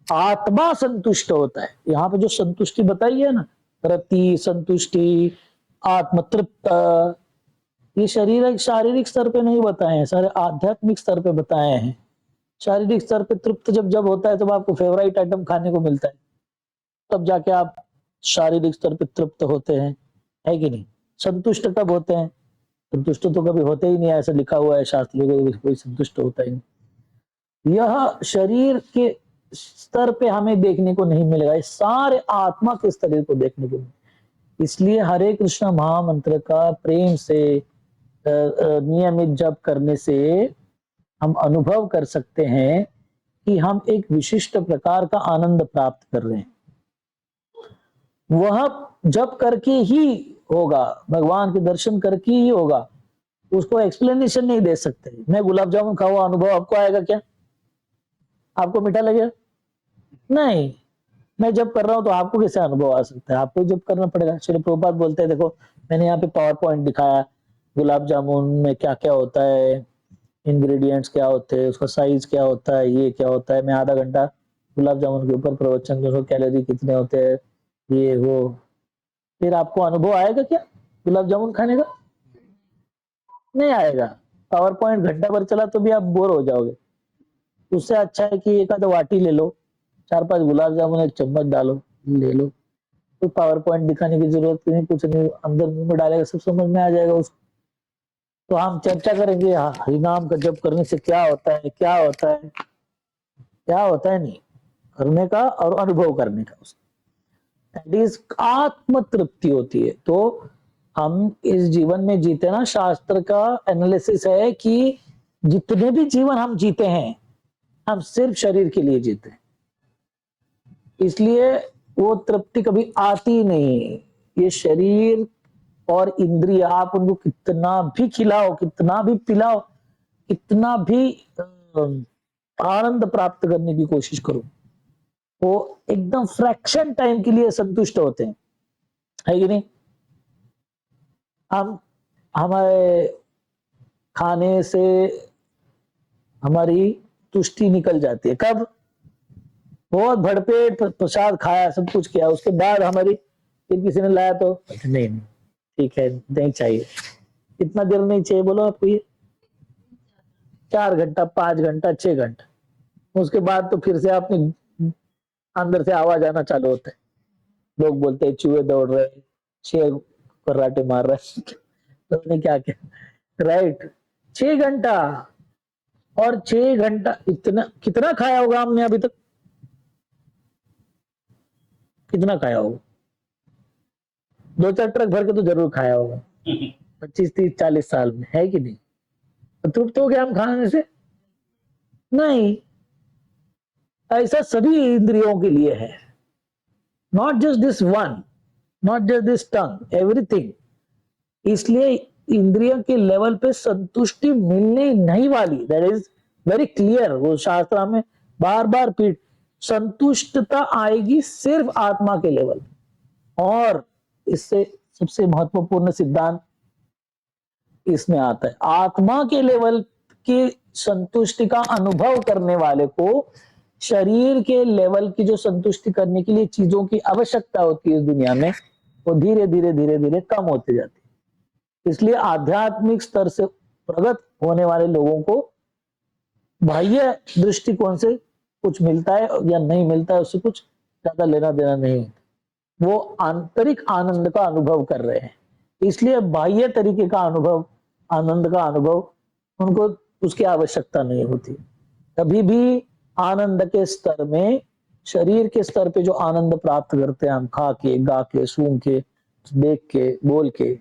आत्मा संतुष्ट होता है। यहाँ पे जो संतुष्टि बताई है ना, रति, संतुष्टि, आत्मतृप्त, ये शरीर शारीरिक स्तर पे नहीं बताए हैं, सारे आध्यात्मिक स्तर पे बताए हैं। शारीरिक स्तर पे तृप्त जब जब होता है, तब आपको फेवरेट आइटम खाने को मिलता है, तब जाके आप शारीरिक स्तर पे तृप्त होते हैं, है कि नहीं। संतुष्ट कब होते हैं, संतुष्ट तो कभी होते ही नहीं है, ऐसा लिखा हुआ है शास्त्रों को, कोई संतुष्ट होता ही नहीं। यह शरीर के स्तर पे हमें देखने को नहीं मिलेगा, ये सारे आत्मा के स्तर को देखने को मिलेगा। इसलिए हरे कृष्ण महामंत्र का प्रेम से नियमित जप करने से हम अनुभव कर सकते हैं कि हम एक विशिष्ट प्रकार का आनंद प्राप्त कर रहे हैं। वह जप करके ही होगा, भगवान के दर्शन करके ही होगा, उसको एक्सप्लेनेशन नहीं दे सकते। मैं गुलाब जामुन खाऊं, अनुभव आपको आएगा क्या, आपको मीठा लगेगा, नहीं। मैं जब कर रहा हूं तो आपको कैसे अनुभव आ सकता है, आपको जब करना पड़ेगा। श्री प्रभुपाद बोलते हैं, देखो मैंने यहाँ पे पावर पॉइंट दिखाया, गुलाब जामुन में क्या क्या होता है, इंग्रेडिएंट्स क्या होते हैं, उसका साइज क्या होता है, ये क्या होता है, मैं आधा घंटा गुलाब जामुन के ऊपर प्रवचन, जो कैलोरी कितने होते हैं, ये वो, फिर आपको अनुभव आएगा क्या गुलाब जामुन खाने का, नहीं आएगा। पावर पॉइंट घंटा भर चला तो भी आप बोर हो जाओगे। उससे अच्छा है कि एक आधा वाटी ले लो, 4-5 गुलाब जामुन, एक चम्मच डालो, ले लो, तो पावर पॉइंट दिखाने की जरूरत नहीं, कुछ नहीं, अंदर मुंह में डालेगा, सब समझ में आ जाएगा उसको। तो हम चर्चा करेंगे हरिनाम का जप करने से क्या होता है, क्या होता है, क्या होता है, नहीं करने का और अनुभव करने का, दैट इज आत्म तृप्ति होती है। तो हम इस जीवन में जीते ना, शास्त्र का एनालिसिस है कि जितने भी जीवन हम जीते हैं, हम सिर्फ शरीर के लिए जीते हैं, इसलिए वो तृप्ति कभी आती नहीं। ये शरीर और इंद्रिय, आप उनको कितना भी खिलाओ, कितना भी पिलाओ, कितना भी आनंद प्राप्त करने की कोशिश करो, वो एकदम फ्रैक्शन टाइम के लिए संतुष्ट होते हैं, है कि नहीं। हम हमारे खाने से हमारी तुष्टि निकल जाती है, कब, बहुत भरपेट प्रसाद खाया, सब कुछ किया, उसके बाद हमारी, फिर किसी ने लाया तो नहीं नहीं ठीक है, नहीं चाहिए। कितना देर नहीं चाहिए बोलो आपको, ये 4 घंटा, 5 घंटा, 6 घंटा, उसके बाद तो फिर से आपने अंदर से आवाज आना चालू होता है, लोग बोलते हैं चूहे दौड़ रहे, शेर कराटे मार रहे, तो क्या क्या, राइट। 6 घंटा और 6 घंटा इतना कितना खाया होगा हमने अभी तक? कितना खाया होगा? 2-4 ट्रक भर के तो जरूर खाया होगा 25, 30, 40 साल में, है कि नहीं? तो तृप्त हो गया हम खाने से? नहीं। ऐसा सभी इंद्रियों के लिए है, not just this one, not just this tongue, everything. इसलिए इंद्रियों के लेवल पे संतुष्टि मिलने नहीं वाली, दैट इज वेरी क्लियर। वो शास्त्र में बार बार पीठ, संतुष्टता आएगी सिर्फ आत्मा के लेवल। और इससे सबसे महत्वपूर्ण सिद्धांत इसमें आता है, आत्मा के लेवल की संतुष्टि का अनुभव करने वाले को शरीर के लेवल की जो संतुष्टि करने के लिए चीजों की आवश्यकता होती है इस दुनिया में, वो धीरे धीरे धीरे धीरे कम होती जाती है। इसलिए आध्यात्मिक स्तर से प्रगत होने वाले लोगों को बाह्य दृष्टिकोण से कुछ मिलता है या नहीं मिलता है उससे कुछ ज्यादा लेना देना नहीं होता। वो आंतरिक आनंद का अनुभव कर रहे हैं, इसलिए बाह्य तरीके का अनुभव, आनंद का अनुभव उनको उसकी आवश्यकता नहीं होती। कभी भी आनंद के स्तर में, शरीर के स्तर पे जो आनंद प्राप्त करते हैं हम, खा के, गा के, सूंघ के, देख के, बोल के,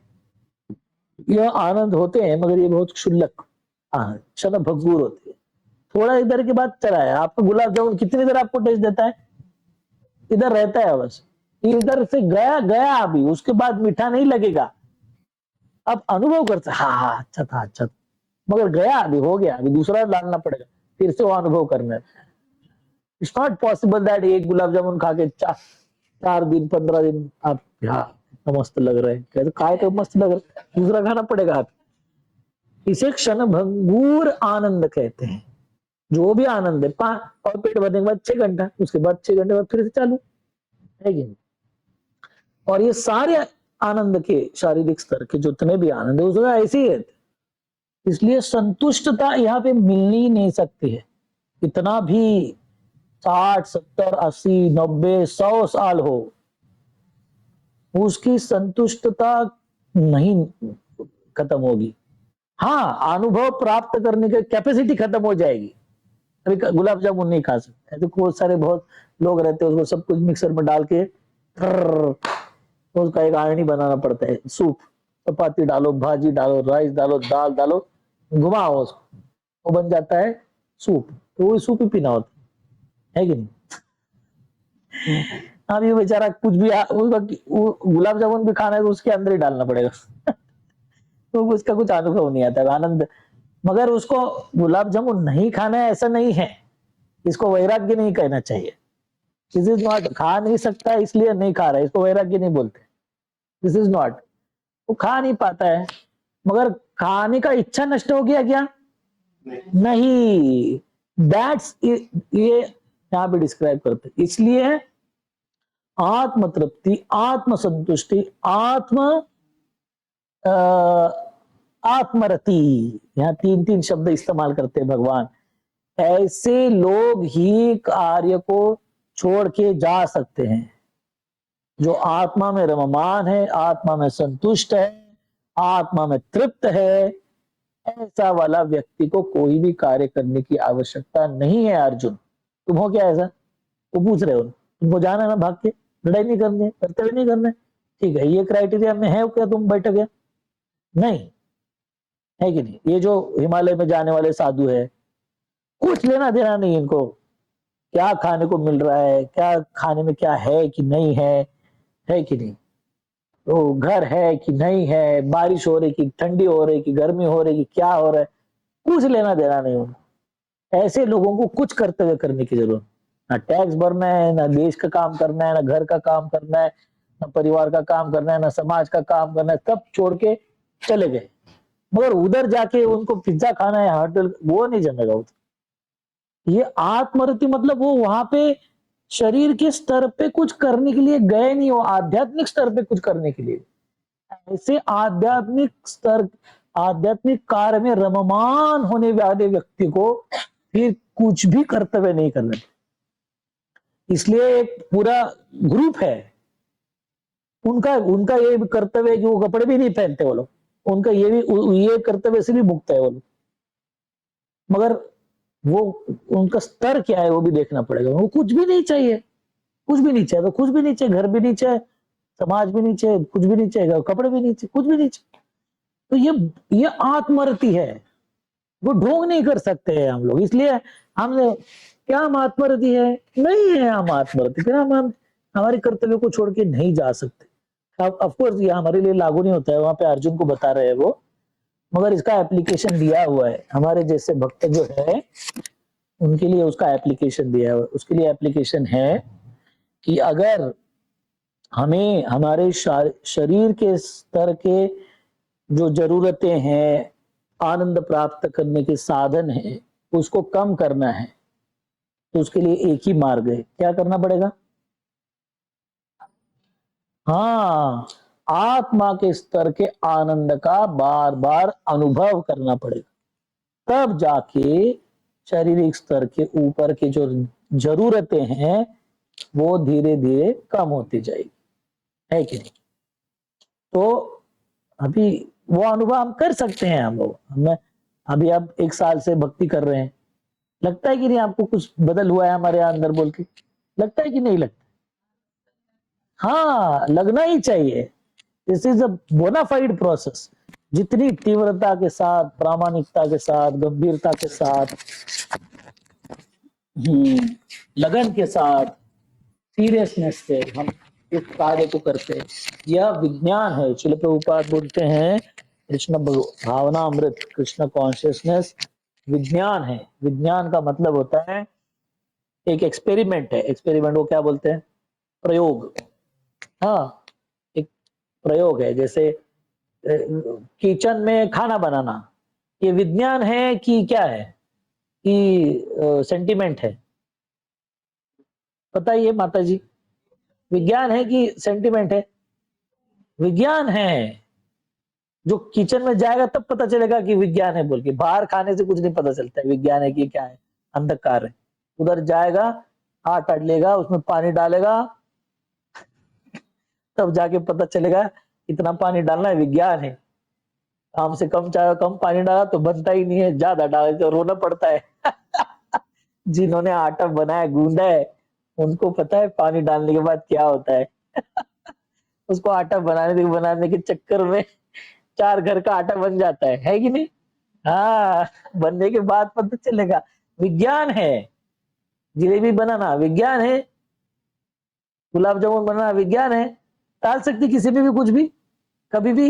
यह आनंद होते हैं, मगर ये बहुत क्षुल्लक आनंद, क्षण भंगुर होते हैं। थोड़ा इधर के बाद चला है। आपका गुलाब जामुन कितनी देर आपको टेस्ट देता है? इधर रहता है बस, इधर से गया गया अभी, उसके बाद मीठा नहीं लगेगा। अब अनुभव करते, हाँ अच्छा था, अच्छा था, मगर गया अभी, हो गया, अभी दूसरा डालना पड़ेगा, फिर से वो अनुभव करना है। इट्स नॉट पॉसिबल दैट एक गुलाब जामुन खा के 4 दिन 15 दिन आप, हाँ इतना मस्त लग रहा है, कहते काय तो मस्त लग रहा है, दूसरा खाना पड़ेगा आप। इसे क्षण भंगुर आनंद कहते हैं। जो भी आनंद है, और पेट भरने के बाद 6 घंटा, उसके बाद 6 घंटे बाद फिर से चालू, है कि नहीं? और ये सारे आनंद के शारीरिक स्तर के जितने भी आनंद है उसमें ऐसे ही रहते, इसलिए संतुष्टता यहाँ पे मिल ही नहीं सकती है। इतना भी 60, 70, 80, 90, 100 साल हो, उसकी संतुष्टता नहीं खत्म होगी। हाँ, अनुभव प्राप्त करने की कैपेसिटी खत्म हो जाएगी। अभी गुलाब जामुन नहीं खा सकते, तो बहुत सारे बहुत लोग रहते हैं, उसको सब कुछ मिक्सर में डाल के तो उसका एक आयनी बनाना पड़ता है, सूप, चपाती डालो, भाजी डालो, राइस डालो, दाल डालो, घुमाओ उसको, वो बन जाता है सूप। तो वो सूप ही पीना होता है कि नहीं? अब ये बेचारा कुछ भी गुलाब जामुन भी खाना है तो उसके अंदर ही डालना पड़ेगा तो उसका कुछ अनुभव नहीं आता, आनंद। मगर उसको गुलाब जामुन नहीं खाना है ऐसा नहीं है, इसको वैराग्य नहीं कहना चाहिए। दिस इज नॉट, खा नहीं सकता इसलिए नहीं खा रहा है, इसको वैराग्य नहीं बोलते। दिस इज नॉट, वो खा नहीं पाता है, मगर खाने का इच्छा नष्ट हो गया क्या? नहीं, दैट्स ये यहाँ पे डिस्क्राइब करते। इसलिए आत्म तृप्ति, आत्म संतुष्टि, आत्मरति, यहाँ 3 शब्द इस्तेमाल करते हैं भगवान। ऐसे लोग ही कार्य को छोड़ के जा सकते हैं, जो आत्मा में रममान है, आत्मा में संतुष्ट है, आत्मा में तृप्त है। ऐसा वाला व्यक्ति को कोई भी कार्य करने की आवश्यकता नहीं है। अर्जुन, तुम हो क्या ऐसा? वो पूछ रहे हो, तुमको जाना है ना भाग के, लड़ाई नहीं करनी है, करते हुए नहीं करना, ठीक है, ये क्राइटेरिया में है क्या तुम बैठक है? नहीं, है कि नहीं? ये जो हिमालय में जाने वाले साधु है, कुछ लेना देना नहीं इनको, क्या खाने को मिल रहा है, क्या खाने में क्या है कि नहीं है कि नहीं, तो घर है कि नहीं है, बारिश हो रही कि ठंडी हो रही कि गर्मी हो रही कि क्या हो रहा है, कुछ लेना देना नहीं उनको। ऐसे लोगों को कुछ कर्तव्य करने की जरूरत, ना टैक्स भरना है, ना देश का काम करना है, ना घर का काम करना है, ना परिवार का काम करना है, ना समाज का काम करना है, सब छोड़ के चले गए। मगर उधर जाके उनको पिज्जा खाना है, होटल, वो नहीं जमेगा उधर। ये आत्मरति मतलब वो वहां पे शरीर के स्तर पे कुछ करने के लिए गए नहीं हो, आध्यात्मिक स्तर पे कुछ करने के लिए। ऐसे आध्यात्मिक स्तर, आध्यात्मिक कार्य में रममान होने वाले व्यक्ति को फिर कुछ भी कर्तव्य नहीं करना। इसलिए एक पूरा ग्रुप है, उनका उनका ये कर्तव्य है कि वो कपड़े भी नहीं पहनते वो लोग, उनका ये कर्तव्य से भी मुक्त है वो लोग। मगर वो उनका स्तर क्या है वो भी देखना पड़ेगा। वो कुछ भी नहीं चाहिए, कुछ भी नहीं चाहिए तो कुछ भी नहीं चाहिए, घर भी नहीं चाहिए, समाज भी नहीं चाहिए, कुछ भी नहीं चाहिए, कपड़े भी नहीं चाहिए, कुछ भी नहीं चाहिए। तो ये आत्मरति है, वो ढोंग नहीं कर सकते हैं हम लोग। इसलिए हमने क्या हम आत्मरति है नहीं है, हम आत्मरति फिर हम हमारे कर्तव्य को छोड़ के नहीं जा सकते। अब ऑफ कोर्स ये हमारे लिए लागू नहीं होता है, वहां पे अर्जुन को बता रहे हैं वो, मगर इसका एप्लीकेशन दिया हुआ है हमारे जैसे भक्त जो है उनके लिए, उसका एप्लीकेशन दिया हुआ है। उसके लिए एप्लीकेशन है कि अगर हमें हमारे शरीर के स्तर के जो जरूरतें हैं, आनंद प्राप्त करने के साधन है, उसको कम करना है, तो उसके लिए एक ही मार्ग है। क्या करना पड़ेगा? हाँ, आत्मा के स्तर के आनंद का बार बार अनुभव करना पड़ेगा, तब जाके शारीरिक स्तर के ऊपर की जो जरूरतें हैं वो धीरे धीरे कम होती जाएगी, है कि नहीं? तो अभी वो अनुभव हम कर सकते हैं। हम लोग हमें अभी आप 1 साल से भक्ति कर रहे हैं, लगता है कि नहीं आपको कुछ बदल हुआ है हमारे अंदर बोल के? लगता है कि नहीं लगता? हाँ, लगना ही चाहिए। This is a bonafide process. जितनी तीव्रता के साथ, प्रामाणिकता के साथ, गंभीरता के साथ, लगन के साथ, सीरियसनेस से हम इस कार्य को करते हैं, यह विज्ञान है। श्रील प्रभुपाद बोलते हैं कृष्ण भावना अमृत, कृष्ण कॉन्शियसनेस विज्ञान है। विज्ञान का मतलब होता है एक एक्सपेरिमेंट है। एक्सपेरिमेंट को क्या बोलते हैं? प्रयोग। हाँ, एक प्रयोग है। जैसे किचन में खाना बनाना, ये विज्ञान है कि क्या है, कि सेंटिमेंट है? बताइए माता जी, विज्ञान है कि सेंटिमेंट है? विज्ञान है। जो किचन में जाएगा तब पता चलेगा कि विज्ञान है बोल के, बाहर खाने से कुछ नहीं पता चलता है विज्ञान है कि क्या है, अंधकार है। उधर जाएगा, हाथ लेगा, उसमें पानी डालेगा, तब जाके पता चलेगा इतना पानी डालना है, विज्ञान है। कम से कम चाहे कम पानी डाला तो बनता ही नहीं है, ज्यादा डाले तो रोना पड़ता है। जिन्होंने आटा बनाया, गूंदा है, उनको पता है पानी डालने के बाद क्या होता है। उसको आटा बनाने के चक्कर में 4 घर का आटा बन जाता है कि नहीं? हाँ, बनने के बाद पता चलेगा विज्ञान है। जलेबी बनाना विज्ञान है, गुलाब जामुन बनाना विज्ञान है। डाल सकती किसी में भी कुछ भी, कभी भी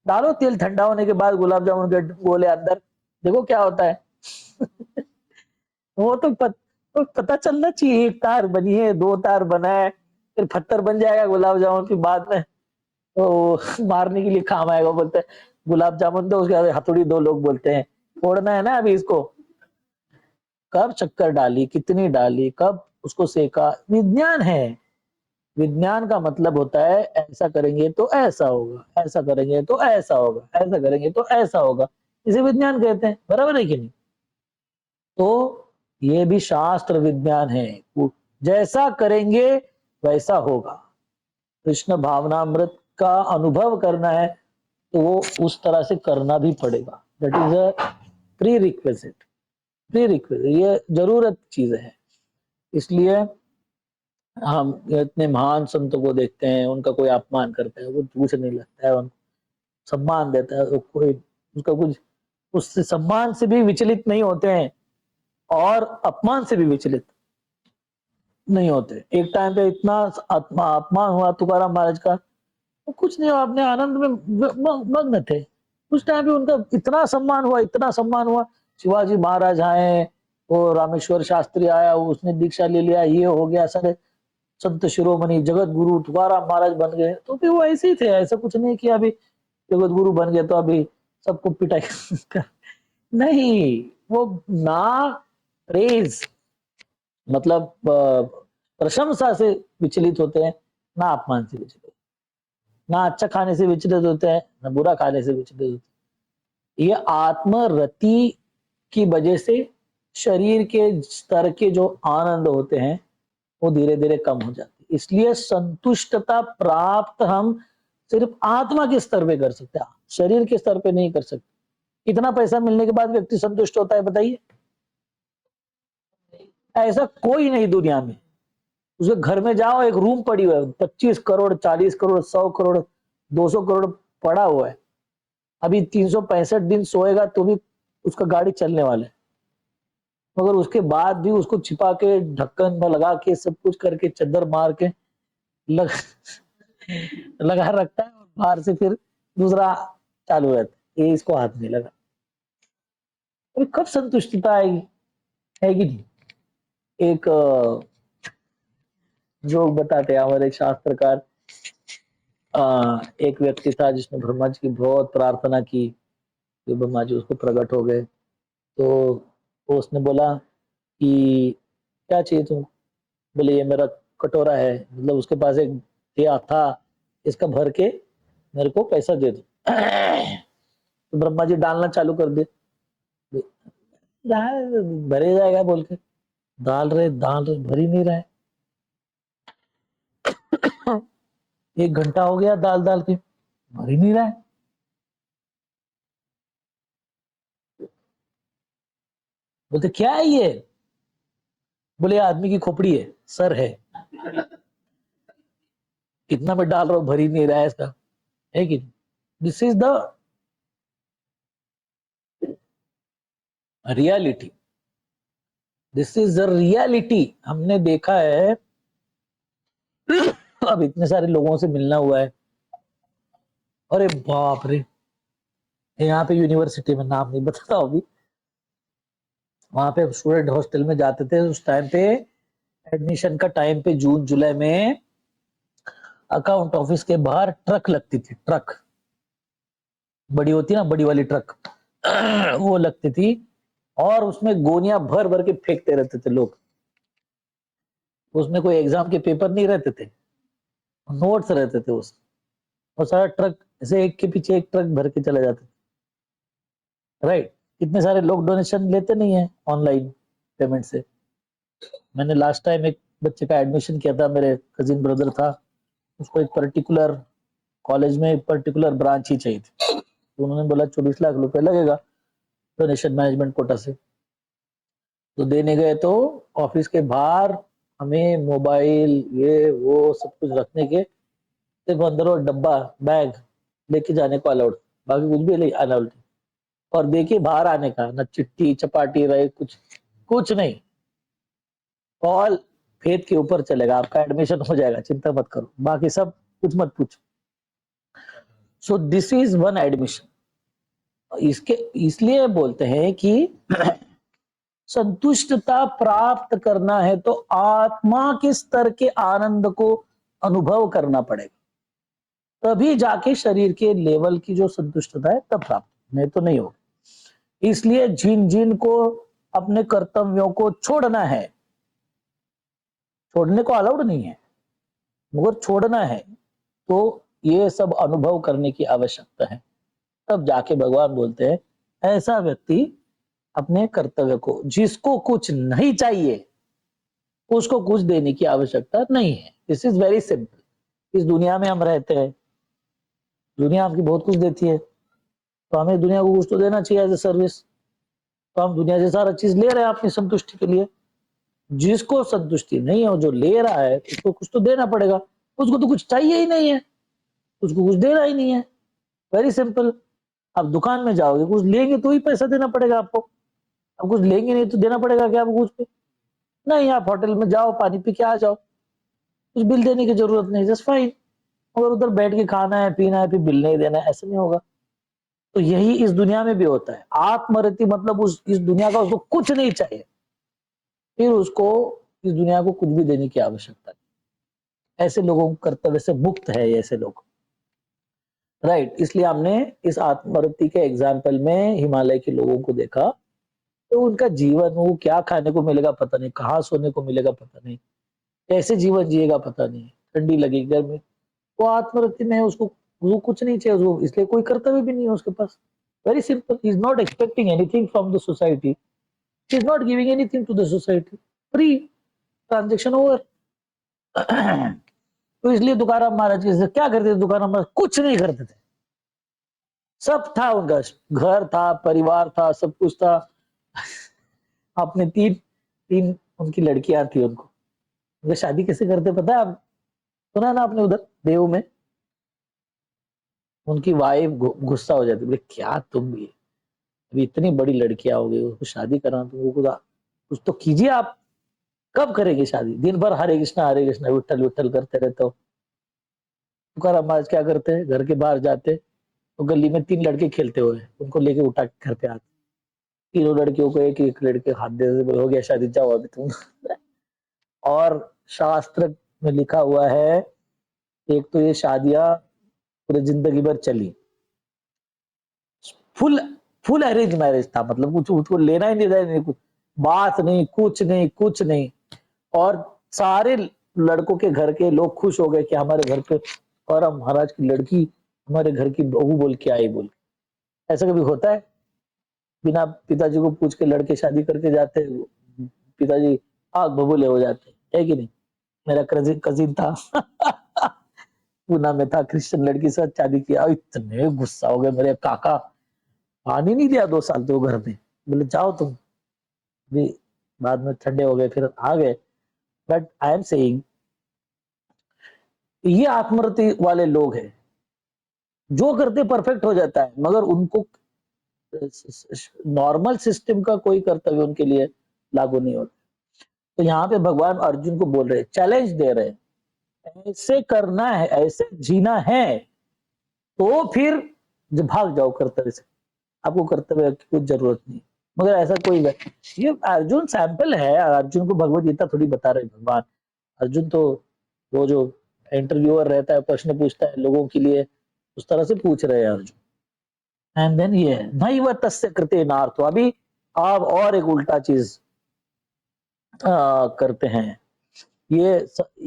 डालो। तेल ठंडा होने के बाद गुलाब जामुन के गोले अंदर, देखो क्या होता है। वो तो पता चलना चाहिए। 1 तार बनी है, 2 तार बना है, फिर पत्थर बन जाएगा गुलाब जामुन, फिर बाद में तो मारने के लिए काम आएगा। बोलते हैं गुलाब जामुन, तो उसके बाद हथौड़ी 2 लोग बोलते हैं फोड़ना है ना अभी इसको। कब शक्कर डाली, कितनी डाली, कब उसको सेका, विज्ञान है। विज्ञान का मतलब होता है ऐसा करेंगे तो ऐसा होगा, ऐसा करेंगे तो ऐसा होगा, ऐसा करेंगे तो ऐसा होगा, इसे विज्ञान कहते हैं। बराबर है कि नहीं? तो ये भी शास्त्र विज्ञान है। जैसा करेंगे वैसा होगा। कृष्ण भावनामृत का अनुभव करना है तो वो उस तरह से करना भी पड़ेगा। That is a pre requisite. Pre requisite, ये जरूरत चीज है। इसलिए हम इतने महान संतों को देखते हैं, उनका कोई अपमान करता है वो कुछ नहीं लगता है, उनको सम्मान देता है वो कोई, उसका कुछ, उससे सम्मान से भी विचलित नहीं होते हैं और अपमान से भी विचलित नहीं होते। एक टाइम पे इतना अपमान हुआ तुकाराम महाराज का, वो कुछ नहीं हुआ, अपने आनंद में मग्न थे। उस टाइम पे उनका इतना सम्मान हुआ, इतना सम्मान हुआ। शिवाजी महाराज आए, वो रामेश्वर शास्त्री आया, उसने दीक्षा ले लिया, ये हो गया, सारे संत शिरोमणि जगत गुरु तुकाराम महाराज बन गए। तो फिर वो ऐसे ही थे, ऐसा कुछ नहीं कि अभी जगत गुरु बन गए तो अभी सबको पिटाई। नहीं, वो ना प्रेज मतलब प्रशंसा से विचलित होते हैं, ना अपमान से विचलित, ना अच्छा खाने से विचलित होते हैं, ना बुरा खाने से विचलित होते हैं। ये आत्मरति की वजह से शरीर के स्तर के जो आनंद होते हैं वो धीरे धीरे कम हो जाती है। इसलिए संतुष्टता प्राप्त हम सिर्फ आत्मा के स्तर पे कर सकते हैं, शरीर के स्तर पे नहीं कर सकते। कितना पैसा मिलने के बाद व्यक्ति संतुष्ट होता है बताइए? ऐसा कोई नहीं दुनिया में। उसके घर में जाओ, एक रूम पड़ी हुआ है, 25 करोड़, 40 करोड़, 100 करोड़, 200 करोड़ पड़ा हुआ है। अभी 365 दिन सोएगा तो भी उसका गाड़ी चलने वाला है, मगर उसके बाद भी उसको छिपा के, ढक्कन में लगा के, सब कुछ करके, चद्दर मार के लग, लगा रखता है, और बाहर से फिर दूसरा चालू रहता है। ये इसको हाथ नहीं लगा। अभी कब संतुष्टता आएगी? है कि नहीं? एक जोक बताते हैं हमारे एक शास्त्रकार। एक व्यक्ति था जिसने ब्रह्मा जी की बहुत प्रार्थना की कि ब्रह्मा जी उसको प्रकट हो गए। तो वो उसने बोला कि क्या चाहिए तुम? बोले ये मेरा कटोरा है, मतलब उसके पास एक दिया था, इसका भर के मेरे को पैसा दे दो। तो ब्रह्मा जी डालना चालू कर दे, भरे जाएगा बोल के डाल रहे भर ही नहीं रहा है। 1 घंटा हो गया डाल डाल के, भर ही नहीं रहा है। बोलते क्या है ये? बोले आदमी की खोपड़ी है, सर है, कितना मैं डाल रहा हूं भर ही नहीं रहा है इसका। है कि this is the reality, this is the reality. हमने देखा है, अब इतने सारे लोगों से मिलना हुआ है, अरे बाप रे। यहाँ पे यूनिवर्सिटी में, नाम नहीं बताता अभी, वहां पे स्टूडेंट हॉस्टल में जाते थे उस टाइम पे, एडमिशन का टाइम पे, जून जुलाई में, अकाउंट ऑफिस के बाहर ट्रक लगती थी, ट्रक बड़ी होती ना, बड़ी वाली ट्रक वो लगती थी, और उसमें गोनियां भर भर के फेंकते रहते थे लोग। उसमें कोई एग्जाम के पेपर नहीं रहते थे, नोट्स रहते थे उसमें, और सारा ट्रक ऐसे एक के पीछे एक ट्रक भर के चले जाते थे। राइट? इतने सारे लोग डोनेशन लेते नहीं है ऑनलाइन पेमेंट से। मैंने लास्ट टाइम एक बच्चे का एडमिशन किया था, मेरे कजिन ब्रदर था, उसको एक पर्टिकुलर कॉलेज में एक पर्टिकुलर ब्रांच ही चाहिए थी, तो उन्होंने बोला 24 लाख रुपए लगेगा डोनेशन मैनेजमेंट कोटा से। तो देने गए तो ऑफिस के बाहर हमें मोबाइल, ये वो सब कुछ रखने के, सिर्फ अंदर और डब्बा, बैग लेके जाने को अलाउड, बाकी कुछ भी अलाउड। और देखिए बाहर आने का ना, चिट्ठी चपाटी रहे, कुछ कुछ नहीं, कॉल फेद के ऊपर चलेगा, आपका एडमिशन हो जाएगा, चिंता मत करो, बाकी सब कुछ मत पूछो। So this is one admission. इसके इसलिए बोलते हैं कि संतुष्टता प्राप्त करना है तो आत्मा के स्तर के आनंद को अनुभव करना पड़ेगा, तभी जाके शरीर के लेवल की जो संतुष्टता है तब प्राप्त, नहीं तो नहीं होगी। इसलिए जिन जिन को अपने कर्तव्यों को छोड़ना है, छोड़ने को अलाउड नहीं है, मगर छोड़ना है, तो ये सब अनुभव करने की आवश्यकता है। तब जाके भगवान बोलते हैं ऐसा व्यक्ति अपने कर्तव्य को, जिसको कुछ नहीं चाहिए उसको कुछ देने की आवश्यकता नहीं है। This is very simple. इस दुनिया में हम रहते हैं, दुनिया आपकी बहुत कुछ देती है, तो हमें दुनिया को कुछ तो देना चाहिए एज ए सर्विस। तो हम दुनिया से सारा चीज ले रहे हैं अपनी संतुष्टि के लिए। जिसको संतुष्टि नहीं है, जो ले रहा है, उसको कुछ तो देना पड़ेगा। उसको तो कुछ चाहिए ही नहीं है, उसको कुछ देना ही नहीं है। Very simple. आप दुकान में जाओगे, कुछ लेंगे तो ही पैसा देना पड़ेगा आपको, अब कुछ लेंगे नहीं तो देना पड़ेगा क्या आपको कुछ पे? नहीं, आप होटल में जाओ, पानी पी के आ जाओ, कुछ बिल देने की जरूरत नहीं, जस्ट फाइन। अगर उधर बैठ के खाना है, पीना है, फिर बिल नहीं देना है, ऐसा नहीं होगा। तो यही इस दुनिया में भी होता है। आत्मरति मतलब इस दुनिया का उसको कुछ नहीं चाहिए, फिर उसको इस दुनिया को कुछ भी देने की आवश्यकता नहीं। ऐसे लोगों को कर्तव्य से मुक्त है ऐसे लोग। राइट? इसलिए हमने इस आत्मरति के एग्जाम्पल में हिमालय के लोगों को देखा, तो उनका जीवन, वो क्या खाने को मिलेगा पता नहीं, कहाँ सोने को मिलेगा पता नहीं, कैसे जीवन जिएगा पता नहीं, ठंडी लगेगी, गर्मी, वो आत्मरति में है, उसको वो कुछ नहीं चाहिए, वो इसलिए कोई कर्तव्य भी नहीं है उसके पास। Very simple. He is not expecting anything from the society, he is not giving anything to the society, free, transaction over. तो इसलिए तुकाराम महाराज जी क्या करते थे? तुकाराम महाराज कुछ नहीं करते थे, सब था उनका, घर था, परिवार था, सब कुछ था। अपने तीन तीन उनकी लड़कियां थी, उनको शादी कैसे करते पता है आप? सुना ना आपने उधर देव में? उनकी वाइफ गुस्सा हो जाती, बोले क्या तुम भी अभी इतनी बड़ी लड़कियां हो गई, उसको शादी कराना, तुमको कुछ तो कीजिए आप, कब करेंगे शादी? दिन भर हरे कृष्णा विठल विठल करते रहते हो। तुकाराम महाराज क्या करते हैं, घर के बाहर जाते तो गली में 3 लड़के खेलते हुए उनको लेके उठा के घर पे आते, तीनों लड़कियों को एक एक लड़के हाथ दे देते, बोले हो गया शादी, जाओ अभी तुम। और शास्त्र में लिखा हुआ है, एक तो ये शादियां पूरी जिंदगी भर चली, फुल फुल अरेंज मैरिज था, मतलब कुछ उसको लेना ही नहीं, देना नहीं, कुछ बात नहीं, कुछ नहीं, कुछ नहीं। और सारे लड़कों के घर के लोग खुश हो गए कि हमारे घर पे और हम महाराज की लड़की हमारे घर की बहू बोल के आई, बोल के। ऐसा कभी होता है? बिना पिताजी को पूछ के लड़के शादी करके जाते, पिताजी आग बबूले हो जाते, है कि नहीं? मेरा कजिन था पूना में था, क्रिश्चियन लड़की से शादी किया, इतने गुस्सा हो गए मेरे काका, पानी नहीं दिया 2 साल तो घर में, बोले जाओ तुम भी। बाद में ठंडे हो गए, फिर आ गए। बट आई एम सेइंग, ये आत्मरति वाले लोग हैं, जो करते परफेक्ट हो जाता है, मगर उनको नॉर्मल सिस्टम का कोई कर्तव्य उनके लिए लागू नहीं होता। तो यहाँ पे भगवान अर्जुन को बोल रहे, चैलेंज दे रहे, ऐसे करना है, ऐसे जीना है, तो फिर भाग जाओ कर्तव्य से, आपको कर्तव्य की कुछ जरूरत नहीं। मगर ऐसा कोई, ये अर्जुन सैंपल है, अर्जुन को भगवत गीता थोड़ी बता रहे भगवान। अर्जुन तो वो जो इंटरव्यूअर रहता है, प्रश्न पूछता है लोगों के लिए, उस तरह से पूछ रहे हैं अर्जुन। एंड देन ये नैव तस्य कृते नार्थ, अभी आप और एक उल्टा चीज करते हैं, ये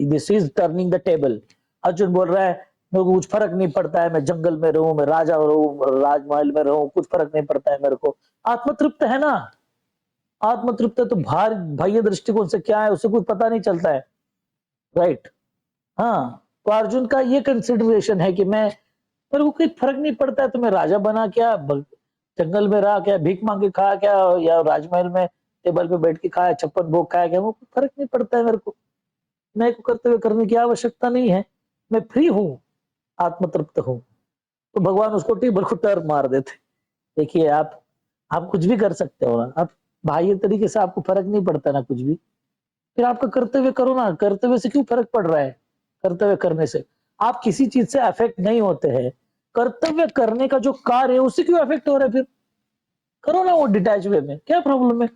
this is turning the table. Arjun बोल रहा है मेरे को कुछ फर्क नहीं पड़ता है, मैं जंगल में रहूं, मैं राजा रहूं, राजमहल में रहूं, कुछ फर्क नहीं पड़ता है मेरे को। आत्मतृप्त है ना, आत्मतृप्त है तो बाह्य दृष्टिकोण से क्या है उसे कुछ पता नहीं चलता है, राइट? हाँ, तो अर्जुन का ये कंसिडरेशन है कि मेरे को कोई फर्क नहीं पड़ता है, तो मैं राजा बना क्या, जंगल में रहा क्या, भीख मांग के खाया क्या, या राजमहल में टेबल पे बैठ के खाया, 56 भोग खाया क्या, वो फर्क नहीं पड़ता है मेरे को। मैं को कर्तव्य करने की आवश्यकता नहीं है, मैं फ्री हूँ, आत्मतृप्त हूँ। तो भगवान उसको टेबल को टर्न मार देते, देखिए आप कुछ भी कर सकते हो ना, आप बाह्य तरीके से आपको फर्क नहीं पड़ता ना कुछ भी, फिर आपका कर्तव्य करो ना। कर्तव्य से क्यों फर्क पड़ रहा है? कर्तव्य करने से आप किसी चीज से अफेक्ट नहीं होते हैं, कर्तव्य करने का जो कार्य है उससे क्यों अफेक्ट हो रहा है? फिर करो ना वो डिटैच वे में, क्या प्रॉब्लम है?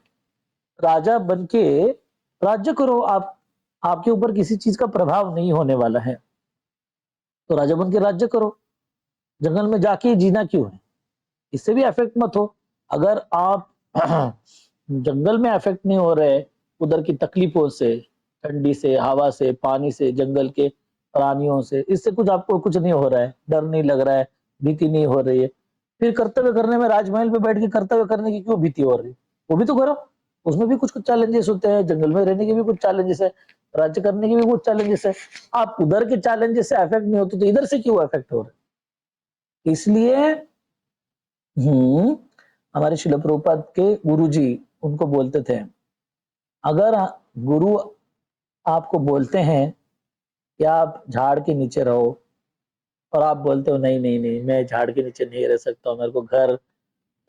राजा बन के राज्य करो, आपके ऊपर किसी चीज का प्रभाव नहीं होने वाला है, तो राजा बन के राज्य करो। जंगल में जाके जीना क्यों है? इससे भी अफेक्ट मत हो। अगर आप जंगल में अफेक्ट नहीं हो रहे उधर की तकलीफों से, ठंडी से, हवा से, पानी से, जंगल के प्राणियों से, इससे कुछ आपको कुछ नहीं हो रहा है, डर नहीं लग रहा है, भीति नहीं हो रही है, फिर कर्तव्य करने में राजमहल पे बैठ के कर्तव्य करने की क्यों भीति हो रही है? वो भी तो करो, उसमें भी कुछ कुछ चैलेंजेस होते हैं, जंगल में रहने के भी कुछ चैलेंजेस है, राज्य करने के भी कुछ चैलेंजेस है। आप उधर के चैलेंजेस से अफेक्ट नहीं होते तो इधर से क्यों अफेक्ट हो रहे? इसलिए हमारे शिल प्रभुपाद के गुरुजी उनको बोलते थे, अगर गुरु आपको बोलते हैं कि आप झाड़ के नीचे रहो, और आप बोलते हो नहीं नहीं नहीं मैं झाड़ के नीचे नहीं रह सकता हूँ, मेरे को घर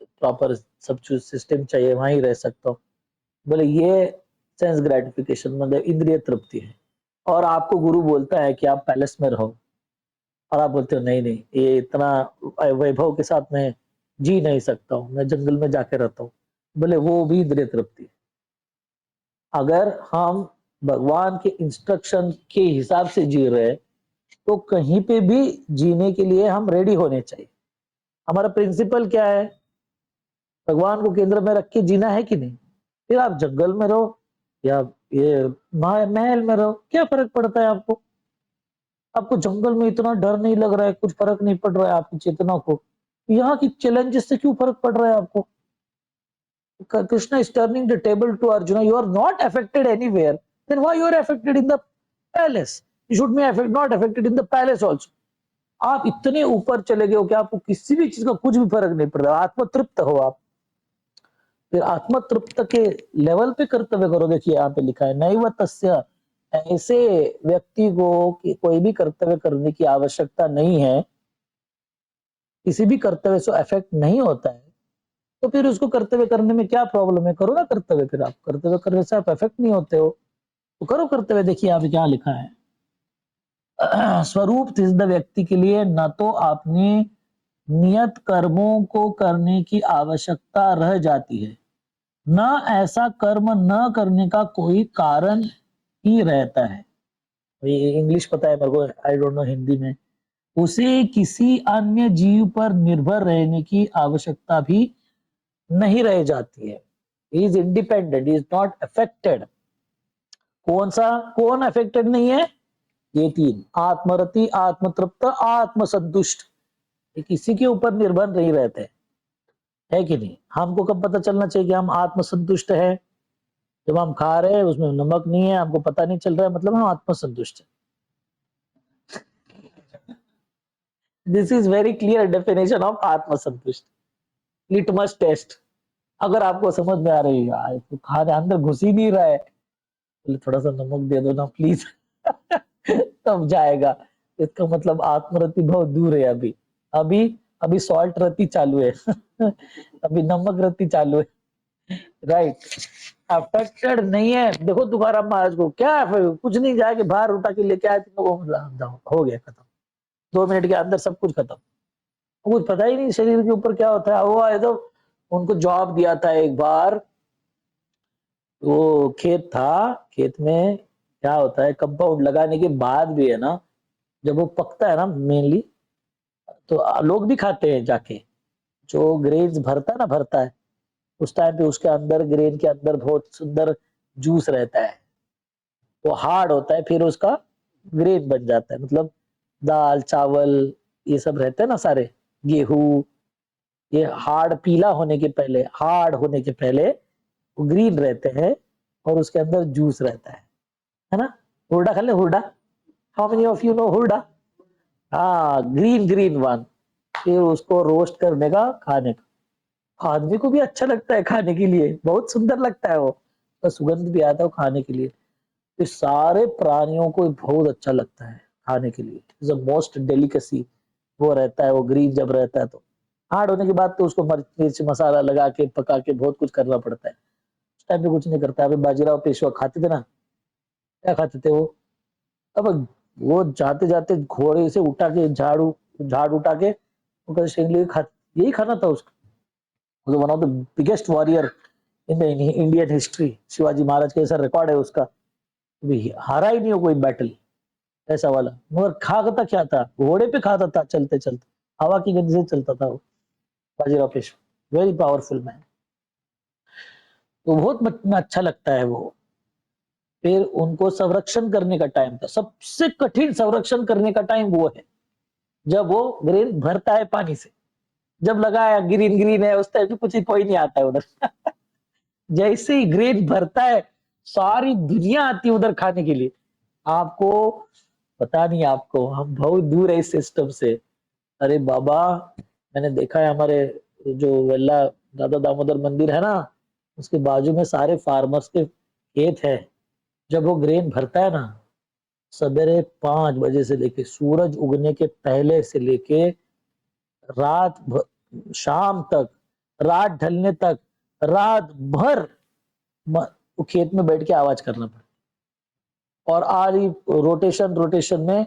प्रॉपर सब चीज सिस्टम चाहिए, वहीं रह सकता हूँ, बोले ये सेंस ग्रेटिफिकेशन मतलब इंद्रिय तृप्ति है। और आपको गुरु बोलता है कि आप पैलेस में रहो, और आप बोलते हो नहीं नहीं ये इतना वैभव के साथ मैं जी नहीं सकता हूँ, मैं जंगल में जाके रहता हूँ, बोले वो भी इंद्रिय तृप्ति है। अगर हम भगवान के इंस्ट्रक्शन के हिसाब से जी रहे तो कहीं पे भी जीने के लिए हम रेडी होने चाहिए। हमारा प्रिंसिपल क्या है? भगवान को केंद्र में रख के जीना है कि नहीं? फिर आप जंगल में रहो या ये महल में रहो, क्या फर्क पड़ता है आपको? आपको जंगल में इतना डर नहीं लग रहा है, कुछ फर्क नहीं पड़ रहा है आपकी चेतना को, यहाँ की चैलेंजेस से क्यों फर्क पड़ रहा है आपको? Krishna is turning the table to Arjuna. You are not affected anywhere. Then why you are affected in the palace? You should be not affected in the palace also. आप इतने ऊपर चले गए हो कि आपको किसी भी चीज का कुछ भी फर्क नहीं पड़ रहा, आत्मतृप्त हो आप। फिर आत्म तृप्त के लेवल पे कर्तव्य करो। देखिए यहाँ पे लिखा है नैव तस्य, ऐसे व्यक्ति को कि कोई भी कर्तव्य करने की आवश्यकता नहीं है, किसी भी कर्तव्य से अफेक्ट नहीं होता है, तो फिर उसको कर्तव्य करने में क्या प्रॉब्लम है? करो ना कर्तव्य। फिर आप कर्तव्य करने से आप अफेक्ट नहीं होते हो तो करो कर्तव्य। देखिए यहाँ पे क्या लिखा है, स्वरूप सिद्ध व्यक्ति के लिए न तो आपने नियत कर्मों को करने की आवश्यकता रह जाती है, न ऐसा कर्म न करने का कोई कारण ही रहता है। ये इंग्लिश पता है मेरे को, आई डोंट नो हिंदी में। उसे किसी अन्य जीव पर निर्भर रहने की आवश्यकता भी नहीं रह जाती है। Is independent, is not affected. कौन अफेक्टेड नहीं है? ये तीन, आत्मरति, आत्मतृप्त, आत्मसंतुष्ट। ये किसी के ऊपर निर्भर नहीं रहते, है कि नहीं? हमको कब पता चलना चाहिए कि हम आत्मसंतुष्ट है? जब हम खा रहे हैं उसमें नमक नहीं है, हमको पता नहीं चल रहा है, मतलब हम आत्मसंतुष्ट है। This is very clear definition of आत्मसंतुष्ट। Litmus test. अगर आपको समझ में आ रही है तो खाने अंदर घुस ही नहीं रहा है, तो थोड़ा सा नमक दे दो ना प्लीज तब जाएगा। इसका मतलब आत्मरति बहुत दूर है। अभी अभी अभी सॉल्ट रति चालू है अभी नमक रति चालू है, राइट? अफेक्टेड नहीं है। देखो तुकाराम महाराज को क्या है, कुछ नहीं, जाके बाहर उठा के लेके आए, हो गया खत्म। 2 मिनट के अंदर सब कुछ खत्म। कुछ पता ही नहीं शरीर के ऊपर क्या होता है। वो आए तो उनको जॉब दिया था एक बार, वो खेत था, खेत में क्या होता है, कंपाउंड लगाने के बाद भी है ना, जब वो पकता है ना मेनली, तो लोग भी खाते हैं जाके। जो ग्रेन्स भरता है ना, भरता है उस टाइम पे उसके अंदर, ग्रेन के अंदर बहुत सुंदर जूस रहता है। वो हार्ड होता है, फिर उसका ग्रेन बन जाता है। मतलब दाल चावल ये सब रहते हैं ना सारे, गेहूं, ये हार्ड पीला होने के पहले, हार्ड होने के पहले वो ग्रीन रहते हैं और उसके अंदर जूस रहता है ना? हुरडा खा ले, हुरडा। How many of you know हुरडा? हाँ, ग्रीन ग्रीन वन। फिर उसको रोस्ट करने का, खाने का। आदमी को भी अच्छा लगता है खाने के लिए, बहुत सुंदर लगता है वो, तो सुगंध भी आता है वो खाने के लिए। तो सारे प्राणियों को बहुत अच्छा लगता है खाने के लिए। इज मोस्ट डेलिकेसी वो रहता है, वो ग्रीन जब रहता है तो। हार्ड होने के बाद तो उसको मिर्च मसाला लगा के पका के बहुत कुछ करना पड़ता है। उस टाइम पे कुछ नहीं करता। अभी बाजीराव पेशवा खाते थे ना, क्या खाते थे वो? अब वो जाते जाते घोड़े से उठा के झाड़ उठा के यही खाना था उसका। One of the biggest warrior in the Indian history. Shivaji Maharaj का ऐसा रिकॉर्ड है उसका, भी हारा ही नहीं हो कोई बैटल ऐसा वाला। मगर खाता क्या था? घोड़े पे खाता था, चलते चलते हवा की गति से चलता था वो Bajirao Peshwa. Very powerful man. तो बहुत अच्छा लगता है वो। फिर उनको संरक्षण करने का टाइम था, सबसे कठिन संरक्षण करने का टाइम वो है जब वो ग्रेन भरता है पानी से। जब लगाया ग्रीन ग्रीन है उस टाइम कुछ ही कोई नहीं आता है उधर जैसे ही ग्रेन भरता है सारी दुनिया आती है उधर खाने के लिए। आपको पता नहीं, आपको हम बहुत दूर है इस सिस्टम से। अरे बाबा, मैंने देखा है हमारे जो वेल्ला दादा दामोदर मंदिर है ना, उसके बाजू में सारे फार्मर्स के खेत है। जब वो ग्रेन भरता है ना, सवेरे 5 बजे से लेके सूरज उगने के पहले से लेके शाम तक, रात ढलने तक, रात भर वो खेत में बैठ के आवाज करना पड़ता। और आरी रोटेशन रोटेशन में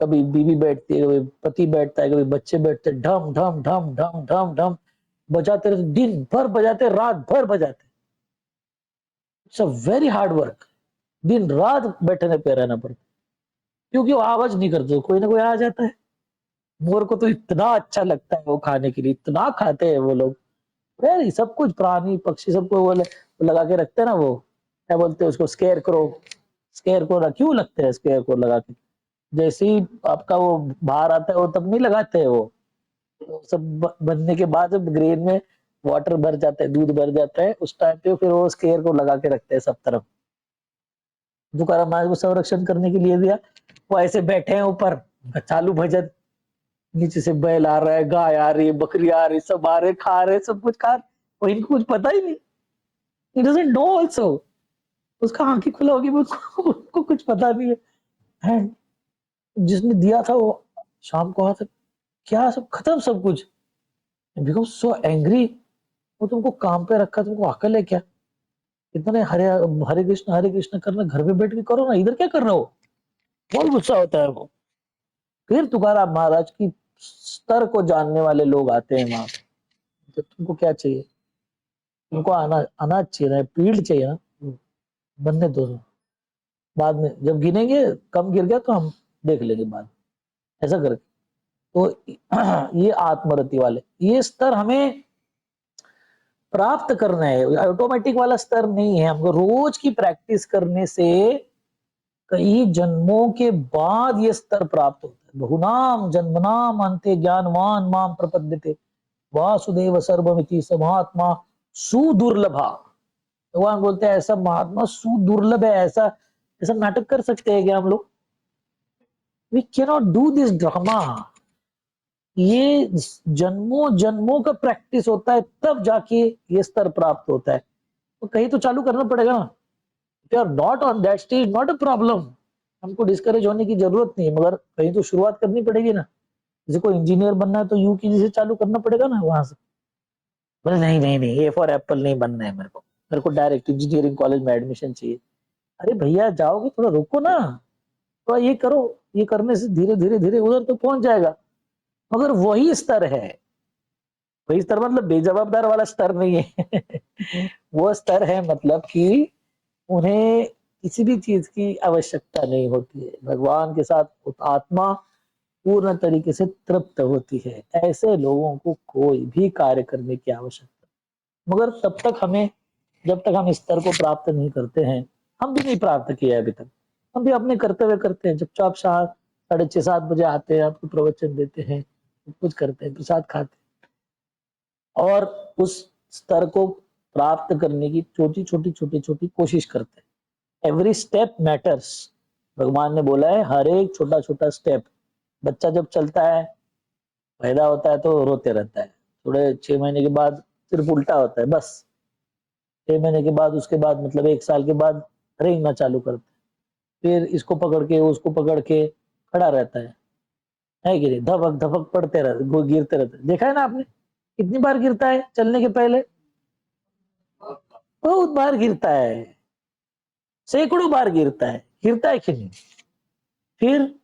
कभी बीवी बैठती है, कभी पति बैठता है, कभी बच्चे बैठते, ढम ढम ढम ढम ढम ढम बजाते रहते, दिन भर बजाते, रात भर बजाते। It's a very hard work. दिन रात बैठने पे रहना पड़ता, क्योंकि वो आवाज नहीं करते, कोई ना कोई आ जाता है। मोर को तो इतना अच्छा लगता है वो खाने के लिए, इतना खाते हैं वो लोग। वेरी सब कुछ, प्राणी पक्षी सबको वो लगा के रखते हैं ना, वो क्या बोलते हैं उसको, स्केयर करो। स्केयर को क्यों लगते हैं स्केयर को लगा के? जैसे ही आपका वो बाहर आता है वो तब नहीं लगाते हैं वो, तो सब बनने के बाद जब ग्रेन में वाटर भर जाता है, दूध भर जाता है, उस टाइम पे फिर वो स्केयर को लगा के रखते हैं सब तरफ। तुकाराम महाराज को संरक्षण करने के लिए दिया। वो ऐसे बैठे हैं ऊपर, चालू भजन, नीचे से बैल आ रहा है, गाय आ रही है, बकरी आ रही, सब आ रहे, खा रहे, सब कुछ खा रहे। वो इनको कुछ पता ही नहीं, he doesn't know also. उसका आंखें खुला होगी, उसको कुछ पता नहीं है। जिसने दिया था वो शाम को आता, क्या सब खत्म सब कुछ, बिकॉज सो एंग्री। वो तुमको काम पे रखा, तुमको अकल है क्या? इतने हरे हरे कृष्ण करना, घर में बैठ के करो ना, इधर क्या कर रहे हो? बहुत गुस्सा होता है वो। फिर तुकाराम महाराज की स्तर को जानने वाले लोग आते हैं वहां पे। तो तुमको क्या चाहिए? तुमको अनाज चाहिए ना, पीढ़ चाहिए ना, बनने दो, बाद में जब गिनेंगे कम गिर गया तो हम देख लेंगे बाद, ऐसा करके। तो ये आत्मरति वाले, ये स्तर हमें प्राप्त करना है, ऑटोमेटिक वाला स्तर नहीं है। हमको रोज की प्रैक्टिस करने से कई जन्मों के बाद ये स्तर प्राप्त होता है। बहुनाम जन्मनाम अंते ज्ञानवान माम प्रपद्यते वासुदेव सर्वमिति स महात्मा सुदुर्लभा। भगवान बोलते हैं ऐसा महात्मा सुदुर्लभ है। ऐसा ऐसा नाटक कर सकते हैं क्या हम लोग? We can not do this drama. ये जन्मों जन्मों का प्रैक्टिस होता है, तब जाके ये स्तर प्राप्त होता है। तो कहीं तो चालू करना पड़ेगा ना। If you are not on that stage, not a problem, हमको डिस्करेज होने की जरूरत नहीं है, मगर कहीं तो शुरुआत करनी पड़ेगी ना। किसी को इंजीनियर बनना है तो यूकेजी से चालू करना पड़ेगा ना वहां से। बोले नहीं नहीं नहीं, ए फॉर एप्पल नहीं बनना है मेरे को डायरेक्ट इंजीनियरिंग कॉलेज में एडमिशन चाहिए। अरे भैया जाओगे, थोड़ा रुको ना, थोड़ा ये करो। ये करने से धीरे धीरे धीरे उधर तो पहुंच जाएगा। मगर वही स्तर है, वही स्तर मतलब बेजवाबदार वाला स्तर नहीं है। वो स्तर है मतलब कि उन्हें किसी भी चीज की आवश्यकता नहीं होती है, भगवान के साथ आत्मा पूर्ण तरीके से तृप्त होती है। ऐसे लोगों को कोई भी कार्य करने की आवश्यकता, मगर तब तक हमें, जब तक हम इस स्तर को प्राप्त नहीं करते हैं, हम भी नहीं प्राप्त किया अभी तक, हम भी अपने कर्तव्य करते हैं। जब आप 6:30-7 बजे आते हैं, आपको प्रवचन देते हैं, कुछ करते हैं, प्रसाद खाते हैं, और उस स्तर को प्राप्त करने की छोटी छोटी कोशिश करते हैं। Every step matters. भगवान ने बोला है हर एक छोटा छोटा स्टेप। बच्चा जब चलता है, पैदा होता है तो रोते रहता है, थोड़े 6 महीने के बाद सिर्फ उल्टा होता है, बस 6 महीने के बाद, उसके बाद मतलब 1 साल के बाद रेंगना चालू करता है। फिर इसको पकड़ के उसको पकड़ के खड़ा रहता है कि नहीं? धपक धपक पड़ते रहते, गिरते रहते। देखा है ना आपने कितनी बार गिरता है चलने के पहले? बहुत बार गिरता है, सैकड़ों बार गिरता है कि नहीं? फिर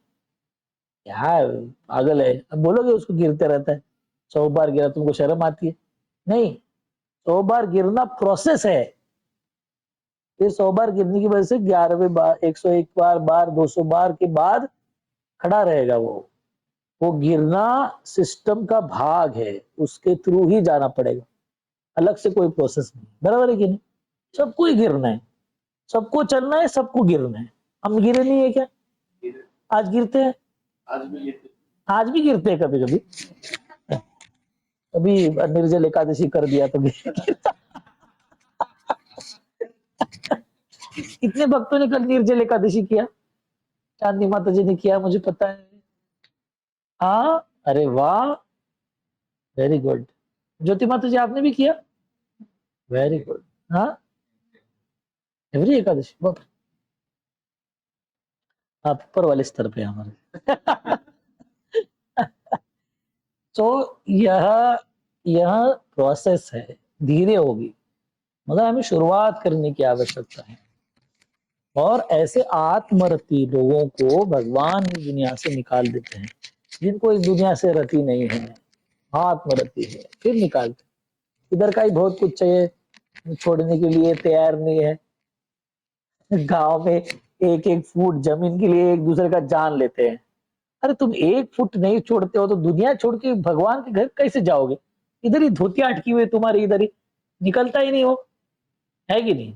यार पागल है, अब बोलोगे उसको गिरते रहता है। 100 बार गिरा, तुमको शर्म आती है? नहीं, 100 बार गिरना प्रोसेस है। फिर 100 बार गिरने की वजह से 11वें बार, 101 बार 200 बार के बाद खड़ा रहेगा वो गिरना सिस्टम का भाग है, उसके थ्रू ही जाना पड़ेगा, अलग से कोई प्रोसेस नहीं। बराबर है कि नहीं? सबको ही गिरना है, सबको चलना है, सबको गिरना है। हम गिरे नहीं है क्या? आज गिरते हैं, आज भी गिरते हैं कभी कभी। कभी निर्जल एकादशी कर दिया तो कितने भक्तों ने कल निर्जल एकादशी किया? चांदी माता जी ने किया, मुझे पता है। हाँ, अरे वाह, वेरी गुड। ज्योति माता जी आपने भी किया? Very good. हाँ, एवरी एकादशी, बहुत। आप ऊपर वाले स्तर पे हैं हमारे। तो यह प्रोसेस है, धीरे होगी, मगर हमें शुरुआत करने की आवश्यकता है। और ऐसे आत्मरति लोगों को भगवान इस दुनिया से निकाल देते हैं, जिनको इस दुनिया से रति नहीं है, आत्मरति है, फिर निकालते। इधर का ही बहुत कुछ चाहिए, छोड़ने के लिए तैयार नहीं है। गांव में एक एक फुट जमीन के लिए एक दूसरे का जान लेते हैं। अरे तुम 1 फुट नहीं छोड़ते हो तो दुनिया छोड़ के भगवान के घर कैसे जाओगे? इधर ही धोतिया अटकी हुई तुम्हारी, इधर ही निकलता ही नहीं हो, है कि नहीं?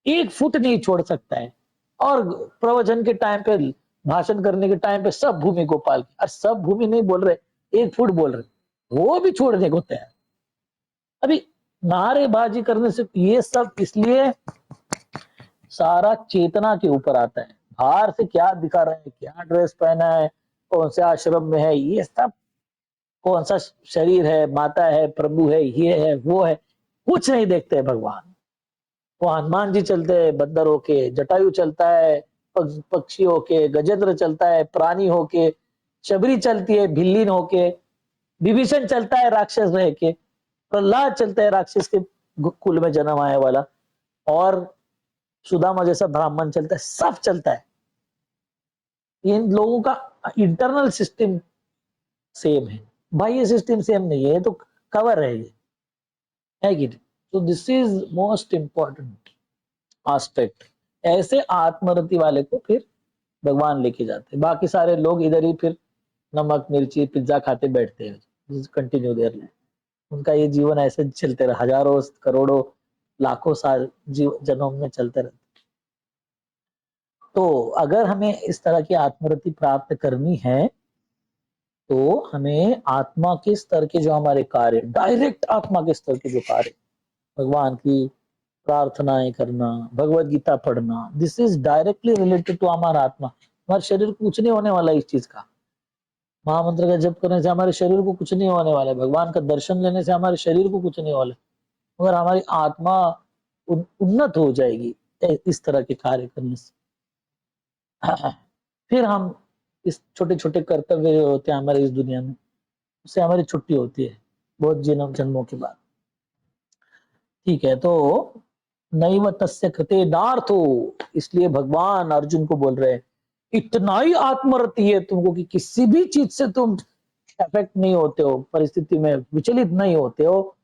1 फुट नहीं छोड़ सकता है। और प्रवचन के टाइम पे, भाषण करने के टाइम पे सब भूमि गोपाल की, और सब भूमि नहीं बोल रहे, 1 फुट बोल रहे, वो भी छोड़ने को तैयार। अभी नारेबाजी करने से ये सब इसलिए सारा चेतना के ऊपर आता है। बाहर से क्या दिखा रहे हैं, क्या ड्रेस पहना है, कौन से आश्रम में है, ये सब, कौन सा शरीर है, माता है, प्रभु है, ये है, वो है, कुछ नहीं देखते भगवान। वो हनुमान जी चलते हैं बंदर होके, जटायु चलता है पक्षी होके, गजेंद्र चलता है प्राणी होके, शबरी चलती है भिल्लीन होके, विभीषण चलता है राक्षस रह के, प्रहलाद चलता है राक्षस के कुल में जन्म आने वाला, और सुदामा जैसा ब्राह्मण चलता है, सब चलता है। इन लोगों का इंटरनल सिस्टम सेम है, बाह्य सिस्टम सेम नहीं है, ये तो कवर है ये, है कि नहीं? तो this is most important aspect. ऐसे आत्मरति वाले को फिर भगवान लेके जाते हैं, बाकी सारे लोग इधर ही फिर नमक मिर्ची पिज्जा खाते बैठते हैं, कंटिन्यू देयर लाइफ, उनका ये जीवन ऐसे चलते रहे, हजारों करोड़ों लाखों साल जन्म में चलते रहते। तो अगर हमें इस तरह की आत्मरति प्राप्त करनी है तो हमें आत्मा के स्तर के जो हमारे कार्य, डायरेक्ट आत्मा के स्तर के जो कार्य, भगवान की प्रार्थनाएं करना, भगवत गीता पढ़ना, this is directly related to हमारा आत्मा। हमारे शरीर को कुछ नहीं होने वाला इस चीज का, महामंत्र का जप करने से हमारे शरीर को कुछ नहीं होने वाला है, भगवान का दर्शन लेने से हमारे शरीर को कुछ नहीं वाला है, मगर हमारी आत्मा उन्नत हो जाएगी इस तरह के कार्य करने से। फिर हम इस छोटे छोटे कर्तव्य जो होते हैं हमारे इस दुनिया में, उससे हमारी छुट्टी होती है बहुत जन्मों के बाद। ठीक है, तो नैव तस्य कृते नार्थो, इसलिए भगवान अर्जुन को बोल रहे हैं इतना ही आत्मरति है तुमको कि किसी भी चीज से तुम अफेक्ट नहीं होते हो, परिस्थिति में विचलित नहीं होते हो,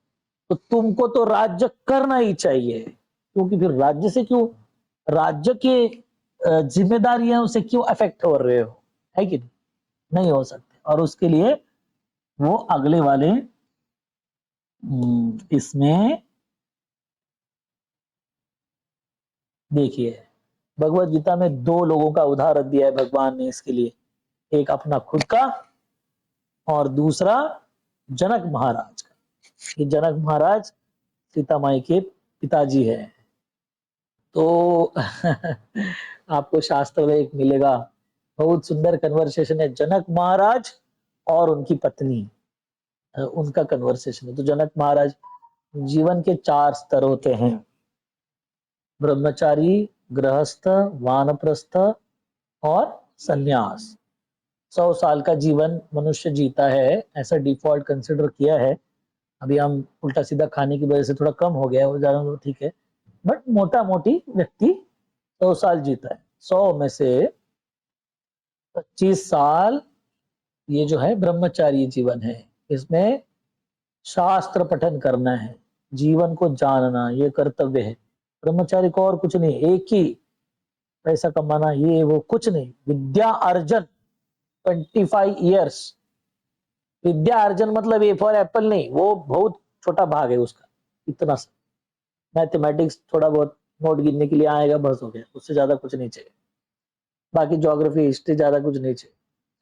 तो तुमको तो राज्य करना ही चाहिए। क्योंकि फिर राज्य से क्यों, राज्य के जिम्मेदारियां उसे क्यों अफेक्ट हो रहे हो, है कि नहीं हो सकते। और उसके लिए वो अगले वाले इसमें देखिए, भगवत गीता में दो लोगों का उदाहरण दिया है भगवान ने इसके लिए, एक अपना खुद का और दूसरा जनक महाराज का। ये जनक महाराज सीता माई के पिताजी है। तो आपको शास्त्र में एक मिलेगा, बहुत सुंदर कन्वर्सेशन है जनक महाराज और उनकी पत्नी, उनका कन्वर्सेशन है। तो जनक महाराज, जीवन के 4 स्तर होते हैं, ब्रह्मचारी, गृहस्थ, वानप्रस्थ और सन्यास। 100 साल का जीवन मनुष्य जीता है, ऐसा डिफॉल्ट कंसिडर किया है। अभी हम उल्टा सीधा खाने की वजह से थोड़ा कम हो गया है, वो ज्यादा ठीक है, बट मोटा मोटी व्यक्ति 100 साल जीता है। 100 में से 25 साल ये जो है ब्रह्मचारी जीवन है, इसमें शास्त्र पठन करना है, जीवन को जानना, ये कर्तव्य है। ब्रह्मचारी को और कुछ नहीं, एक ही पैसा कमाना, ये वो कुछ नहीं, विद्या अर्जन 25 ईयर्स। विद्या अर्जन मतलब ए फॉर एप्पल नहीं, वो बहुत छोटा भाग है उसका, इतना सा मैथमेटिक्स थोड़ा बहुत नोट गिनने के लिए आएगा, बस हो गया, उससे ज्यादा कुछ नहीं चाहिए। बाकी ज्योग्राफी हिस्ट्री ज्यादा कुछ नहीं चाहिए,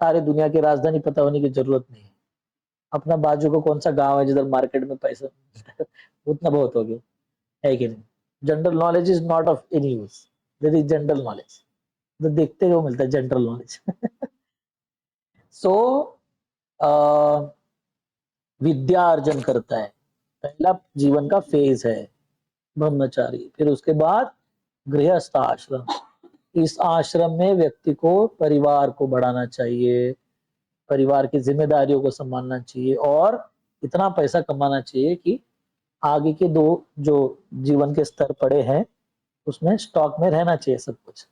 सारी दुनिया की राजधानी पता होने की जरूरत नहीं है, अपना बाजू को कौन सा गांव है जिधर मार्केट में पैसा उतना बहुत हो गया, है कि नहीं। General knowledge is not of any use, there is general knowledge, तो देखते हुए मिलता है जनरल नॉलेज। सो विद्या अर्जन करता है, पहला जीवन का फेज है ब्रह्मचारी। फिर उसके बाद गृहस्थ आश्रम, इस आश्रम में व्यक्ति को परिवार को बढ़ाना चाहिए, परिवार की जिम्मेदारियों को संभालना चाहिए और इतना पैसा कमाना चाहिए कि आगे के 2 जो जीवन के स्तर पड़े हैं उसमें स्टॉक में रहना चाहिए सब कुछ।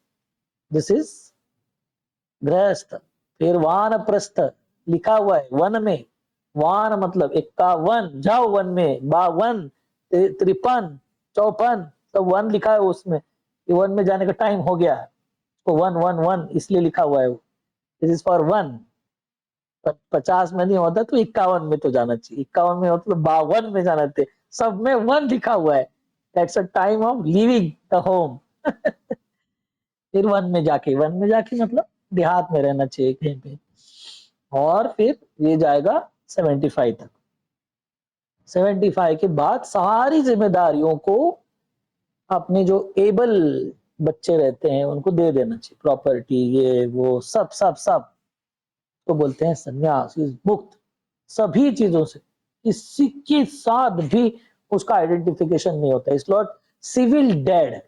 दिस इज गृहस्थ। फिर वानप्रस्थ लिखा हुआ है वन में, वान मतलब 51, जाओ वन में, 52, 53, 54 सब वन लिखा है उसमें, वन में जाने का टाइम हो गया, तो 111 इसलिए लिखा हुआ है, दिस इज फॉर 1। 50 में नहीं होता तो 51 में तो जाना चाहिए, 51 में होता तो 52 में जाना चाहिए, सब में 1 लिखा हुआ है, that's a time of living the home. फिर वन में जाके मतलब देहात में रहना चाहिए कहीं पे, और फिर ये जाएगा 75 तक। 75 के बाद सारी जिम्मेदारियों को अपने जो एबल बच्चे रहते हैं उनको दे देना चाहिए, प्रॉपर्टी ये वो सब सब सब, तो बोलते हैं सन्यास, इज मुक्त सभी चीजों से, किसी के साथ भी उसका आइडेंटिफिकेशन नहीं होता। सिविल डेड,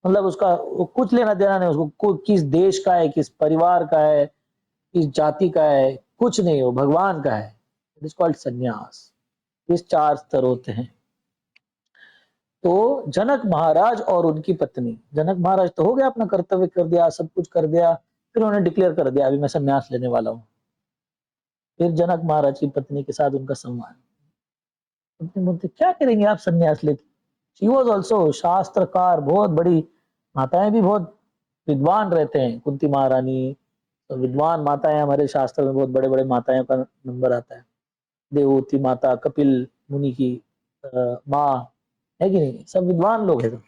मतलब उसका कुछ लेना देना नहीं, उसको किस देश का है, किस परिवार का है, किस जाति का है, कुछ नहीं, वो भगवान का है। इट इज कॉल्ड संन्यास। इस 4 स्तर होते हैं। तो जनक महाराज और उनकी पत्नी, जनक महाराज तो हो गया, अपना कर्तव्य कर दिया, सब कुछ कर दिया, फिर उन्होंने डिक्लेयर कर दिया अभी मैं संन्यास लेने वाला हूँ। फिर जनक महाराज की पत्नी के साथ उनका संवाद, पत्नी बोलते क्या करेंगे आप संन्यास लेके। शी वॉज ऑल्सो शास्त्रकार, बहुत बड़ी माताएं भी बहुत विद्वान रहते हैं, कुंती महारानी, तो विद्वान माताएं हमारे शास्त्र में बहुत बड़े बड़े माताएं का नंबर आता है। देवहूति माता, कपिल मुनि की माँ, है कि नहीं, सब विद्वान लोग हैं।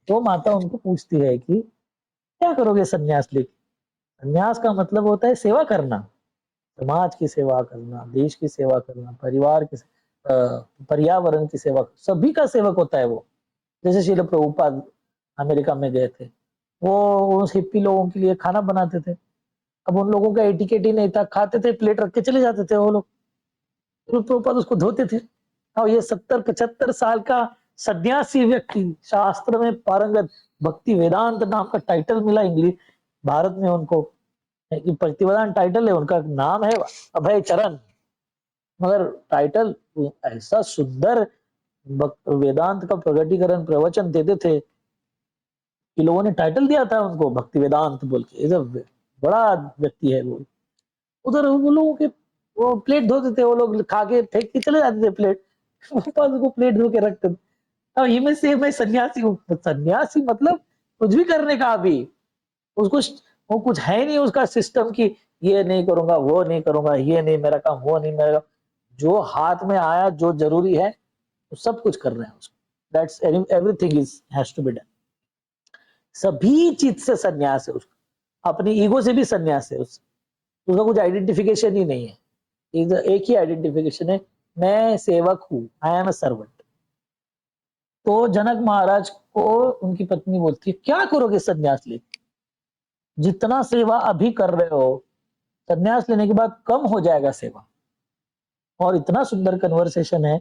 तो माता उनको पूछती है कि क्या करोगे संन्यास लेके। संन्यास का मतलब होता है सेवा करना, समाज की सेवा करना, देश की सेवा करना, परिवार की पर्यावरण की सेवा, सभी का सेवक होता है वो। जैसे श्रील प्रभुपाद अमेरिका में गए थे, वो उस हिप्पी लोगों के लिए खाना बनाते थे। अब उन लोगों का एटिकेट ही नहीं था, खाते थे, प्लेट रख के चले जाते थे वो लोग, श्रील प्रभुपाद उसको धोते थे। और ये 70-75 साल का सन्यासी व्यक्ति, शास्त्र में पारंगत, भक्ति वेदांत नाम का टाइटल मिला इंग्लिश भारत में उनको, प्रतिवेदान टाइटल है, उनका नाम है अभय चरण, मगर टाइटल ऐसा सुंदर वेदांत का प्रगटीकरण प्रवचन देते थे कि लोगों ने टाइटल दिया था उनको भक्ति वेदांत बोल के। बड़ा व्यक्ति है वो। उधर वो लोगों के वो प्लेट धोते थे, वो लोग खा के फेंक के चले जाते थे प्लेट, वो पास को प्लेट धो के रखते थे। अब ये में से मैं सन्यासी हूँ, सन्यासी मतलब कुछ भी करने का, अभी उसको वो कुछ है नहीं उसका सिस्टम की ये नहीं करूंगा, वो नहीं करूंगा, ये नहीं मेरा काम, वो नहीं मेरा काम, जो हाथ में आया, जो जरूरी है, तो सब कुछ कर रहे हैं उसको। That's everything is has to be done. सभी चीज से सन्यास है उसका, अपनी ईगो से भी सन्यास है उसका कुछ आइडेंटिफिकेशन ही नहीं है। एक ही आइडेंटिफिकेशन है, मैं सेवक हूं, आई एम अ सर्वेंट। तो जनक महाराज को उनकी पत्नी बोलती है क्या करोगे सन्यास लेके, जितना सेवा अभी कर रहे हो सन्यास लेने के बाद कम हो जाएगा सेवा। और इतना सुंदर कन्वर्सेशन है,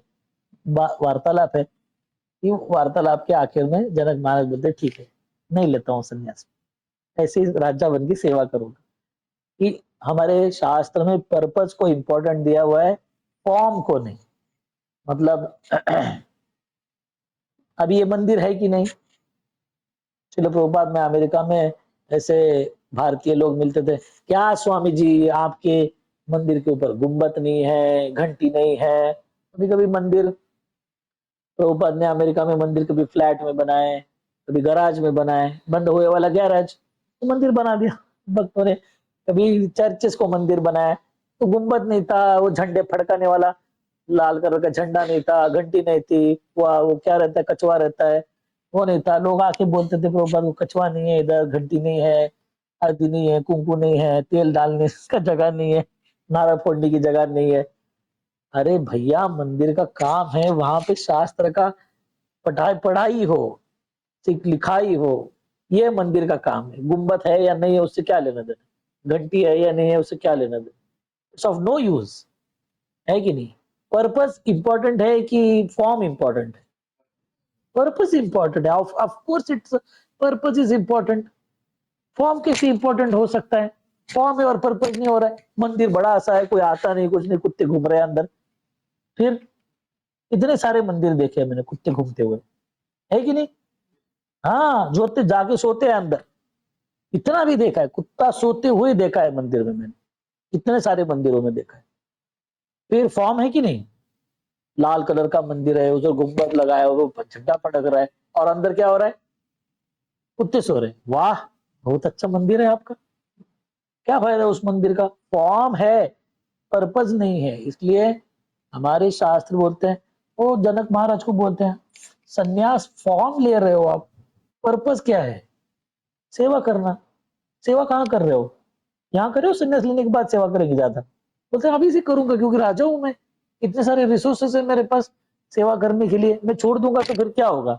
वार्तालाप है, कि वार्तालाप के आखिर में जनक महाराज बोलते ठीक है नहीं लेता हूँ सन्यास, ऐसे ही राजा बन की सेवा करूंगा। कि हमारे शास्त्र में पर्पस को इंपॉर्टेंट दिया हुआ है, फॉर्म को नहीं। मतलब अभी ये मंदिर है कि नहीं, श्रील प्रभुपाद में अमेरिका में ऐसे भारतीय लोग मिलते थे, क्या स्वामी जी आपके मंदिर के ऊपर गुम्बद नहीं है, घंटी नहीं है। कभी कभी मंदिर प्रभुपाद ने अमेरिका में मंदिर कभी फ्लैट में बनाए, कभी गैराज में बनाए, बंद हुए वाला गैराज तो मंदिर बना दिया भक्तों ने। कभी चर्चेस को मंदिर बनाया, तो गुम्बद नहीं था, वो झंडे फड़काने वाला लाल कलर का झंडा नहीं था, घंटी नहीं थी, वो क्या रहता है, कछुआ रहता है, वो नहीं था। लोग आके बोलते थे प्रभुपाद को कछुआ नहीं है इधर, घंटी नहीं है, आरती नहीं है, कुंकू नहीं है, तेल डालने का जगह नहीं है, नारा फोड़ने की जगह नहीं है। अरे भैया मंदिर का काम है, वहां पे शास्त्र का पढ़ाई हो, लिखाई हो, ये मंदिर का काम है। गुम्बद है या नहीं है उससे क्या लेना देना, घंटी है या नहीं है उससे क्या लेना देना, इट्स ऑफ नो यूज, है कि नहीं। पर्पस इंपॉर्टेंट है कि फॉर्म इंपॉर्टेंट है, पर्पस इंपॉर्टेंट है, of course it's purpose is important. Form कैसे इंपॉर्टेंट हो सकता है, फॉर्म है और पर्पस नहीं हो रहा है। मंदिर बड़ा सा है, कोई आता नहीं, कुछ नहीं, कुत्ते घूम रहे हैं अंदर। फिर इतने सारे मंदिर देखे मैंने कुत्ते घूमते हुए, है कि नहीं। हाँ, जोते जाके सोते हैं अंदर, इतना भी देखा है, कुत्ता सोते हुए देखा है मंदिर में मैंने, इतने सारे मंदिरों में देखा है। फिर फॉर्म है कि नहीं, लाल कलर का मंदिर है, उधर गुम्बद लगाया है, वो झंडा फटक रहा है, और अंदर क्या हो रहा है, कुत्ते सो रहे हैं। वाह, बहुत अच्छा मंदिर है आपका, क्या फायदा उस मंदिर का, फॉर्म है, पर्पज नहीं है। इसलिए हमारे शास्त्र बोलते हैं, वो जनक महाराज को बोलते हैं सन्यास फॉर्म ले रहे हो आप, पर्पज क्या है, सेवा करना। सेवा कहाँ कर रहे हो, यहाँ कर रहे हो, संन्यास लेने के बाद सेवा करेंगे ज्यादा। बोलते हैं अभी से करूंगा क्योंकि राजा हूं मैं, इतने सारे रिसोर्सेस है मेरे पास सेवा करने के लिए, मैं छोड़ दूंगा तो फिर क्या होगा,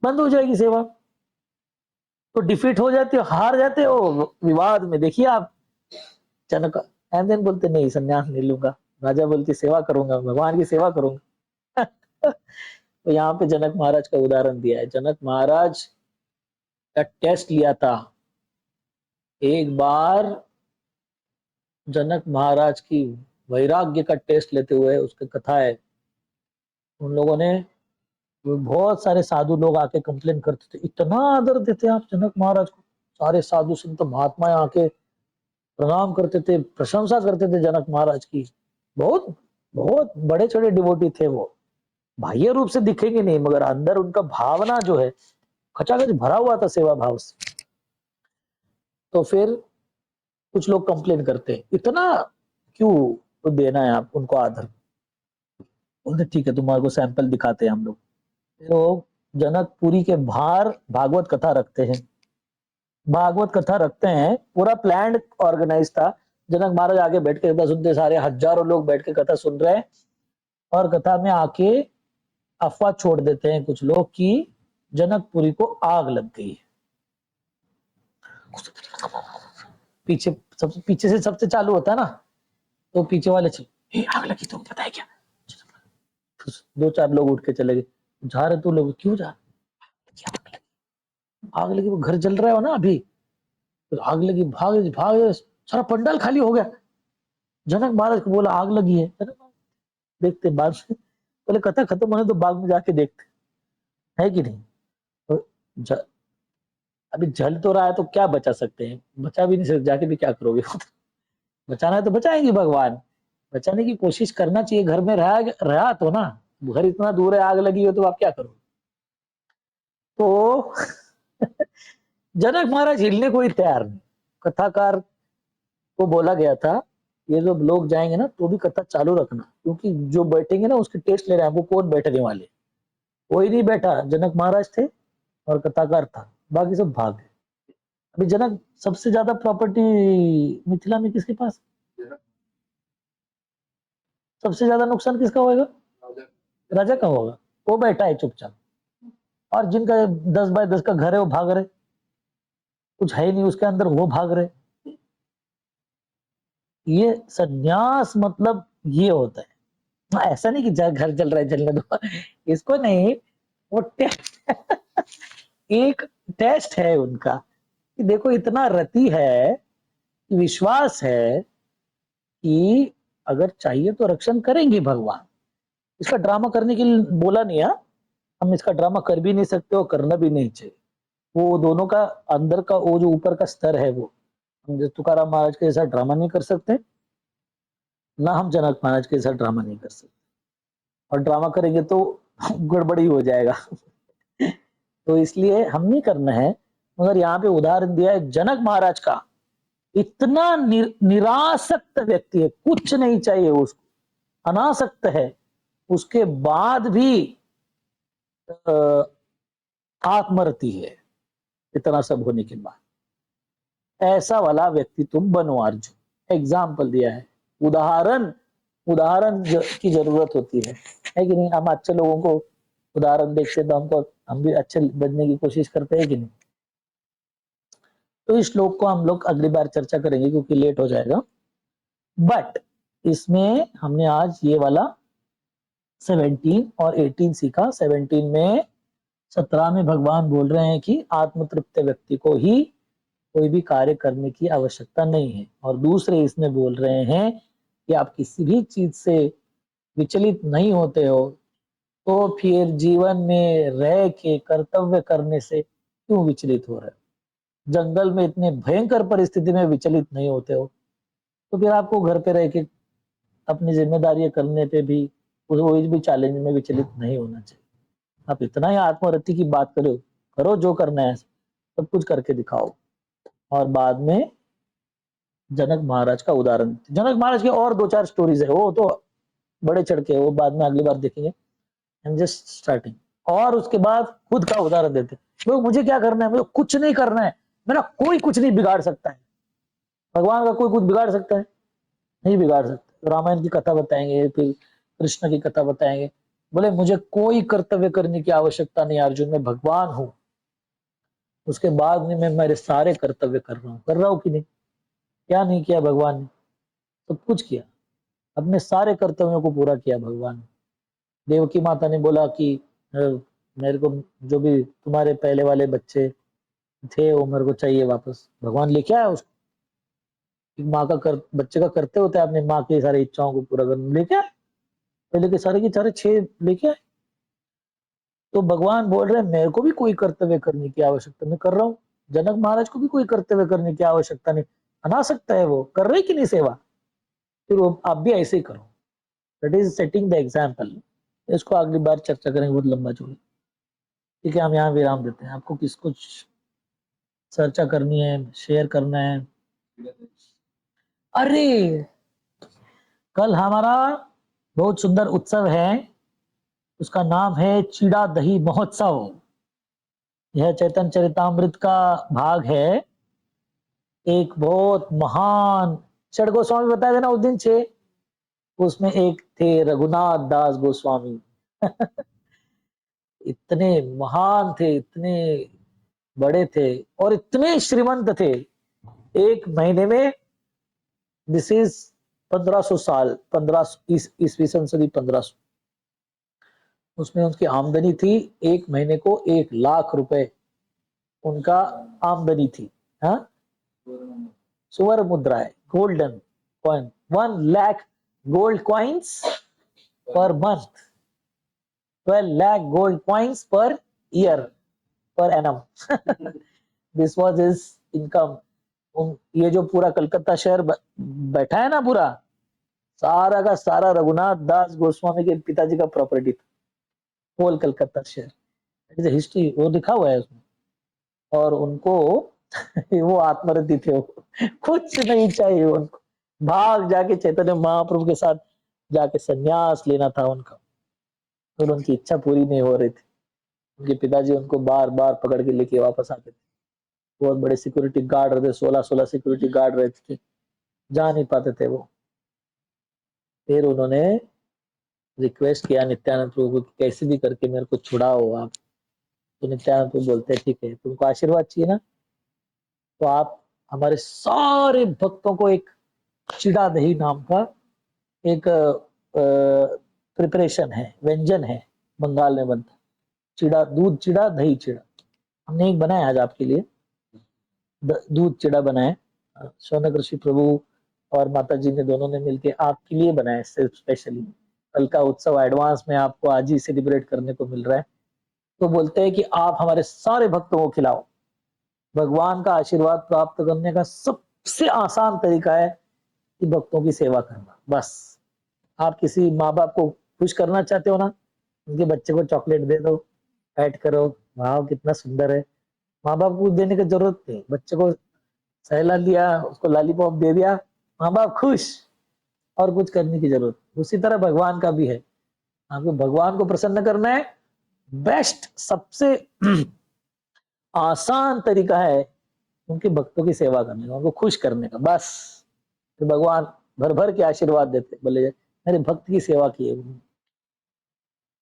बंद हो जाएगी सेवा। तो डिफीट हो जाते हो, हार जाते हो विवाद में, देखिए आप। जनक एंड देन बोलते नहीं संन्यास नहीं लूंगा, राजा बोलती सेवा करूंगा, भगवान की सेवा करूंगा। तो यहाँ पे जनक महाराज का उदाहरण दिया है। जनक महाराज का टेस्ट लिया था एक बार। जनक महाराज की वैराग्य का टेस्ट लेते हुए, उसकी कथा है, उन लोगों ने, बहुत सारे साधु लोग आके कंप्लेन करते थे, इतना आदर देते आप जनक महाराज को, सारे साधु संत महात्माएं आके प्रणाम करते थे, प्रशंसा करते थे जनक महाराज की। बहुत बहुत बड़े चढ़े डिवोटी थे वो, बाह्य रूप से दिखेंगे नहीं, मगर अंदर उनका भावना जो है खचाखच भरा हुआ था सेवा भाव से। तो फिर कुछ लोग कंप्लेन करते हैं, इतना क्यों तो देना है आप उनको आदर। बोलते ठीक है, तुम्हारे को सैंपल दिखाते हैं हम लोग। फिर वो जनकपुरी के बाहर भागवत कथा रखते हैं, भागवत कथा रखते हैं, पूरा प्लान ऑर्गेनाइज था। जनक महाराज आगे बैठ के कथा सुनते, सारे हजारों लोग बैठ के कथा सुन रहे हैं, और कथा में आके अफवाह छोड़ देते हैं कुछ लोग कि जनकपुरी को आग लग गई है। पीछे पीछे से सबसे चालू होता है ना, तो पीछे वाले से आग लगी, तुम पता है क्या? दो चार लोग उठ के चले गए, जा रहे तो लोग क्यों जा रहे? आग लगी, वो घर जल रहा है ना अभी, तो आग लगी, भाग भाग, सारा पंडाल खाली हो गया। जनक महाराज को बोला आग लगी है, देखते बाद में, बोले कथा खत्म होने तो बाग में जाके देखते, है कि नहीं? तो अभी जल तो रहा है तो क्या बचा सकते हैं, बचा भी नहीं सकते, जाके भी क्या करोगे? बचाना है तो बचाएंगे भगवान, बचाने की कोशिश करना चाहिए। घर में रहा तो ना, घर इतना दूर है, आग लगी हो तो आप क्या करोगे? तो जनक महाराज हिलने को ही तैयार नहीं। कथाकार को बोला गया था ये जब लोग जाएंगे ना तो भी कथा चालू रखना, क्योंकि जो बैठेंगे ना उसके टेस्ट ले रहे हैं, वो कौन बैठने वाले, कोई नहीं बैठा, जनक महाराज थे और कथाकार था, बाकी सब भाग गए। अभी जनक, सबसे ज्यादा प्रॉपर्टी मिथिला में किसके पास? सबसे ज्यादा नुकसान किसका होगा? राजा का होगा, वो बैठा है चुपचाप, और जिनका 10 बाय 10 का घर है वो भाग रहे, कुछ है ही नहीं उसके अंदर, वो भाग रहे। ये सन्यास मतलब ये होता है, ऐसा नहीं कि घर जल रहा है जलने दो, इसको नहीं, वो एक टेस्ट है उनका कि देखो इतना रति है, विश्वास है कि अगर चाहिए तो रक्षण करेंगे भगवान। इसका ड्रामा करने के लिए बोला नहीं है, हम इसका ड्रामा कर भी नहीं सकते और करना भी नहीं चाहिए। वो दोनों का अंदर का वो जो ऊपर का स्तर है, वो हम जो तुकाराम महाराज के जैसा ड्रामा नहीं कर सकते, ना हम जनक महाराज के जैसा ड्रामा नहीं कर सकते, और ड्रामा करेंगे तो गड़बड़ी हो जाएगा। तो इसलिए हम नहीं करना है। मगर यहाँ पे उदाहरण दिया है जनक महाराज का, इतना निरासक्त व्यक्ति है, कुछ नहीं चाहिए उसको, अनासक्त है, उसके बाद भी आत्मरति है, इतना सब होने के बाद। ऐसा वाला व्यक्ति तुम बनो अर्जुन। एग्जाम्पल दिया है, उदाहरण, उदाहरण की जरूरत होती है कि नहीं? हम अच्छे लोगों को उदाहरण देखते तो हम भी अच्छे बनने की कोशिश करते हैं कि नहीं? तो इस श्लोक को हम लोग अगली बार चर्चा करेंगे क्योंकि लेट हो जाएगा। बट इसमें हमने आज ये वाला 17 और 18 सीखा। 17 में 17 में भगवान बोल रहे हैं कि आत्मतृप्त व्यक्ति को ही कोई भी कार्य करने की आवश्यकता नहीं है, और दूसरे इसमें बोल रहे हैं कि आप किसी भी चीज से विचलित नहीं होते हो तो फिर जीवन में रह के कर्तव्य करने से क्यों विचलित हो रहे हो? जंगल में इतने भयंकर परिस्थिति में विचलित नहीं होते हो तो फिर आपको घर पे रह के अपनी जिम्मेदारियां करने पे भी कोई भी चैलेंज में विचलित नहीं होना चाहिए। आप इतना ही आत्मरति की बात करो, करो जो करना है, सब कुछ करके दिखाओ। और बाद में जनक महाराज का उदाहरण, जनक महाराज के और 2-4 स्टोरीज है, वो तो बड़े चढ़ के, वो बाद में अगली बार देखेंगे, आई एम जस्ट स्टार्टिंग। और उसके बाद खुद का उदाहरण देते, तो मुझे क्या करना है, मुझे कुछ नहीं करना है, मेरा कोई कुछ नहीं बिगाड़ सकता है। भगवान का कोई कुछ बिगाड़ सकता है? नहीं बिगाड़ सकता। तो रामायण की कथा बताएंगे, फिर कृष्ण की कथा बताएंगे, बोले मुझे कोई कर्तव्य करने की आवश्यकता नहीं अर्जुन, मैं भगवान हूं। उसके बाद में मैं मेरे सारे कर्तव्य कर रहा हूं कि नहीं? क्या नहीं किया भगवान ने? सब कुछ किया, अपने सारे कर्तव्यों को पूरा किया भगवान ने। देवकी माता ने बोला कि मेरे को जो भी तुम्हारे पहले वाले बच्चे थे वो मेरे को चाहिए वापस। भगवान लेके आया उसको। एक माँ का बच्चे का करते होते हैं अपनी माँ की सारी इच्छाओं को पूरा करने, लेके आए पहले के सारे की सारे 6 लेके आए। तो भगवान बोल रहे हैं मेरे को भी कोई कर्तव्य करने की आवश्यकता, मैं कर रहा हूँ। जनक महाराज को भी कोई कर्तव्य करने की आवश्यकता नहीं, बना सकता है वो, कर रहे कि नहीं सेवा, फिर वो आप भी ऐसे ही करो। That is setting the example. इसको अगली बार चर्चा करेंगे, बहुत लंबा चौड़ा। ठीक है, हम यहाँ विराम देते हैं। आपको किसको चर्चा करनी है, शेयर करना है? अरे कल हमारा बहुत सुंदर उत्सव है, उसका नाम है चीड़ा दही महोत्सव। यह चैतन्य चरितामृत का भाग है। एक बहुत महान षड गोस्वामी बताया था ना उस दिन 6, उसमें एक थे रघुनाथ दास गोस्वामी। इतने महान थे, इतने बड़े थे और इतने श्रीमंत थे। एक महीने में, दिस इज 1500 साल, 15 ईस्वी सन सदी 1500, उसमें उनकी आमदनी थी एक महीने को 1 लाख रुपए उनका आमदनी थी। हाँ, सुवर्ण मुद्राएं, golden coin, 1 lakh gold coins per month, 12 lakh gold coins per year, per annum. This was his income. ये जो पूरा कलकत्ता शहर बैठा है ना, पूरा सारा का सारा रघुनाथ दास गोस्वामी के पिताजी का प्रॉपर्टी था, होल कलकत्ता शहर। हिस्ट्री वो लिखा हुआ है उसमें। और उनको वो आत्मरति थे, वो कुछ नहीं चाहिए उनको, भाग जाके चैतन्य महाप्रभु के साथ जाके संन्यास लेना था उनका, और उनकी इच्छा पूरी नहीं हो रही थी। उनके पिताजी उनको बार बार पकड़ के लेके वापस आते थे। बहुत बड़े सिक्योरिटी गार्ड रहते, 16 सिक्योरिटी गार्ड रहते थे, जा नहीं पाते थे वो। फिर उन्होंने रिक्वेस्ट किया नित्यानंद प्रभु को कि कैसे भी करके मेरे को छुड़ाओ आप। तो नित्यानंद प्रभु बोलते हैं ठीक है, तुमको आशीर्वाद चाहिए ना, तो आप हमारे सारे भक्तों को एक चिड़ा दही नाम का एक प्रिपरेशन है, व्यंजन है, बंगाल में बनता, चिड़ा, दूध चिड़ा दही चिड़ा। हमने एक बनाया आज आपके लिए, दूध चिड़ा बनाए। शौनक ऋषि प्रभु और माता जी ने दोनों ने मिलके आपके लिए बनाया सिर्फ स्पेशली। कल का उत्सव एडवांस में आपको आज ही सेलिब्रेट करने को मिल रहा है। तो बोलते हैं कि आप हमारे सारे भक्तों को खिलाओ। भगवान का आशीर्वाद प्राप्त करने का सबसे आसान तरीका है कि भक्तों की सेवा करना। बस आप किसी माँ बाप को खुश करना चाहते हो ना, उनके बच्चे को चॉकलेट दे दो, ऐड करो, वाह कितना सुंदर है। माँ बाप को देने की जरूरत नहीं, बच्चे को सहला दिया, उसको लॉलीपॉप दे दिया, माँ बाप खुश, और कुछ करने की जरूरत। उसी तरह भगवान का भी है, आपको भगवान को प्रसन्न करना है, बेस्ट सबसे आसान तरीका है उनके भक्तों की सेवा करने का, उनको खुश करने का। बस फिर भगवान भर भर के आशीर्वाद देते, बोले मेरे भक्त की सेवा की है।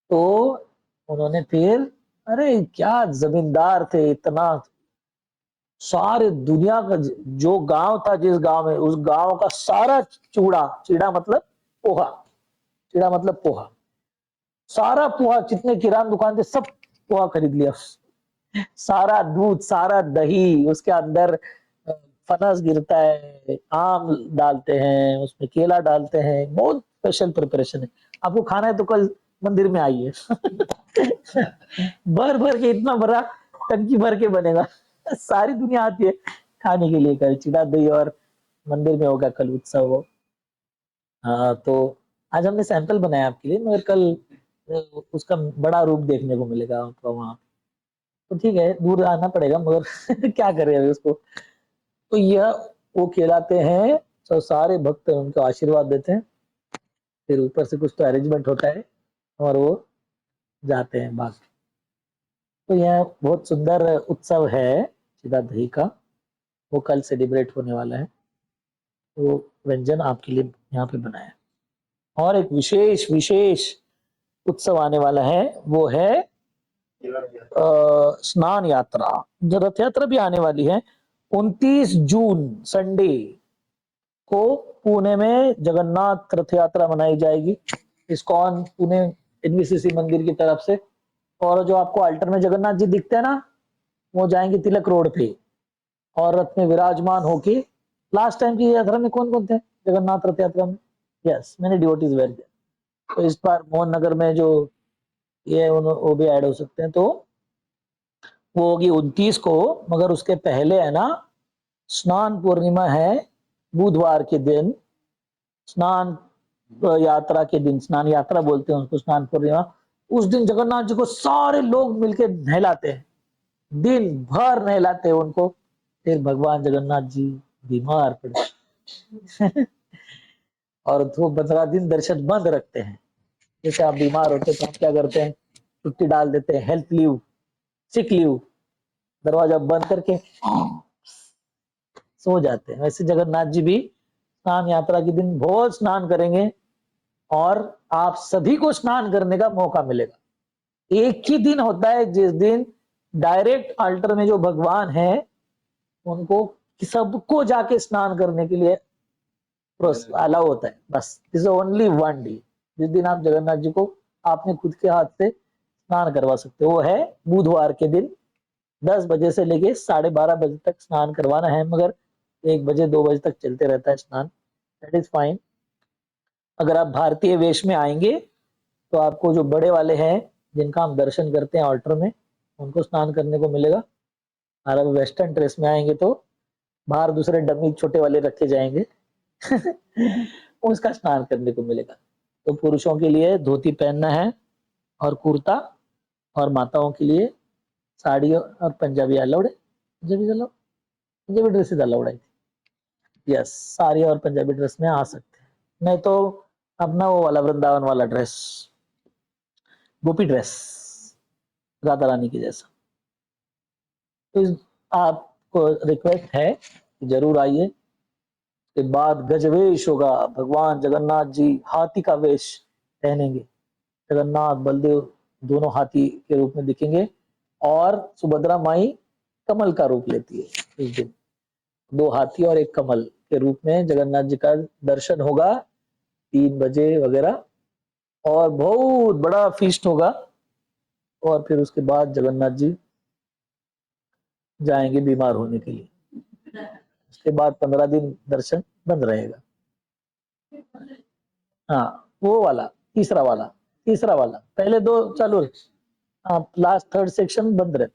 तो उन्होंने फिर, अरे क्या जमींदार थे, इतना सारे दुनिया का जो गांव था, जिस गांव में, उस गांव का सारा चूड़ा, चीड़ा मतलब पोहा, चीड़ा मतलब पोहा, सारा पोहा, जितने किराना दुकान थे सब पोहा खरीद लिया। सारा दूध, सारा दही, उसके अंदर फनस गिरता है, आम डालते हैं उसमें, केला डालते हैं, बहुत स्पेशल प्रिपरेशन है। आपको खाना है तो कल मंदिर में आइए। भर भर के, इतना बड़ा टंकी भर के बनेगा। सारी दुनिया आती है खाने के लिए कल चिड़ा दही, और मंदिर में होगा कल उत्सव हो। हाँ, तो आज हमने सैंपल बनाया आपके लिए, मगर कल उसका बड़ा रूप देखने को मिलेगा आपको वहां। तो ठीक है, दूर आना पड़ेगा, मगर क्या करें अभी उसको। तो यह वो खिलाते हैं, तो सारे भक्त उनको आशीर्वाद देते हैं, फिर ऊपर से कुछ तो अरेंजमेंट होता है और वो जाते हैं बाग। तो यह बहुत सुंदर उत्सव है चिड़ा दही का, वो कल सेलिब्रेट होने वाला है। वो व्यंजन आपके लिए यहाँ पे बनाया। और एक विशेष विशेष उत्सव आने वाला है, वो है स्नान यात्रा। जो रथ यात्रा भी आने वाली है 29 जून संडे को पुणे में जगन्नाथ रथ यात्रा मनाई जाएगी, इस्कॉन पुणे एनवीसीसी मंदिर की तरफ से। और जो आपको अल्टर में जगन्नाथ जी दिखते हैं ना, वो जाएंगे तिलक रोड पे और रथ में विराजमान होके। लास्ट टाइम की यात्रा में कौन कौन थे जगन्नाथ रथ यात्रा में? यस, मैंने डिवोटीज वेर दिया। तो इस बार मोहन नगर में जो ये वो भी ऐड हो सकते हैं। तो वो होगी 29 को, मगर उसके पहले है ना स्नान पूर्णिमा है, बुधवार के दिन स्नान यात्रा के दिन, स्नान यात्रा बोलते हैं उसको, स्नान पूर्णिमा। उस दिन जगन्नाथ जी को सारे लोग मिलके नहलाते हैं, दिन भर नहलाते हैं उनको। फिर भगवान जगन्नाथ जी बीमार पड़े और वो 15 दिन दर्शन बंद रखते हैं। जैसे आप बीमार होते तो आप क्या करते हैं, छुट्टी डाल देते हैं, हेल्थ लीव, सिक लीव, दरवाजा बंद करके सो जाते हैं। वैसे जगन्नाथ जी भी स्नान यात्रा के दिन बहुत स्नान करेंगे और आप सभी को स्नान करने का मौका मिलेगा। एक ही दिन होता है जिस दिन डायरेक्ट अल्टर में जो भगवान है उनको सबको जाके स्नान करने के लिए अलाउ होता है। बस इज ओनली वन डे जिस दिन आप जगन्नाथ जी को आपने खुद के हाथ से स्नान करवा सकते हो, वो है बुधवार के दिन 10 बजे से लेके 12:30 बजे तक स्नान करवाना है, मगर 1 बजे 2 बजे तक चलते रहता है स्नान, दैट इज फाइन। अगर आप भारतीय वेश में आएंगे तो आपको जो बड़े वाले हैं जिनका हम दर्शन करते हैं ऑल्टर में, उनको स्नान करने को मिलेगा। और अगर वेस्टर्न ड्रेस में आएंगे तो बाहर दूसरे डमी छोटे वाले रखे जाएंगे उसका स्नान करने को मिलेगा। तो पुरुषों के लिए धोती पहनना है और कुर्ता, और माताओं के लिए साड़ी और पंजाबी अलाउड है। पंजाबी ड्रेसेस अलाउड है। यस, साड़ी और पंजाबी ड्रेस में आ सकते हैं, नहीं तो अपना वो वाला वृंदावन वाला ड्रेस, गोपी ड्रेस, राधा रानी की जैसा। तो आपको रिक्वेस्ट है कि जरूर आइए। के बाद गजवेश होगा, भगवान जगन्नाथ जी हाथी का वेश पहनेंगे, जगन्नाथ बलदेव दोनों हाथी के रूप में दिखेंगे, और सुभद्रा माई कमल का रूप लेती है इस दिन। 2 हाथी और 1 कमल के रूप में जगन्नाथ जी का दर्शन होगा 3 बजे वगैरह, और बहुत बड़ा फीस्ट होगा। और फिर उसके बाद जगन्नाथ जी जाएंगे बीमार होने के लिए। उसके बाद 15 दिन दर्शन बंद रहेगा। हाँ, वो वाला, तीसरा वाला, पहले 2 चालू, हाँ, लास्ट थर्ड सेक्शन बंद रहता,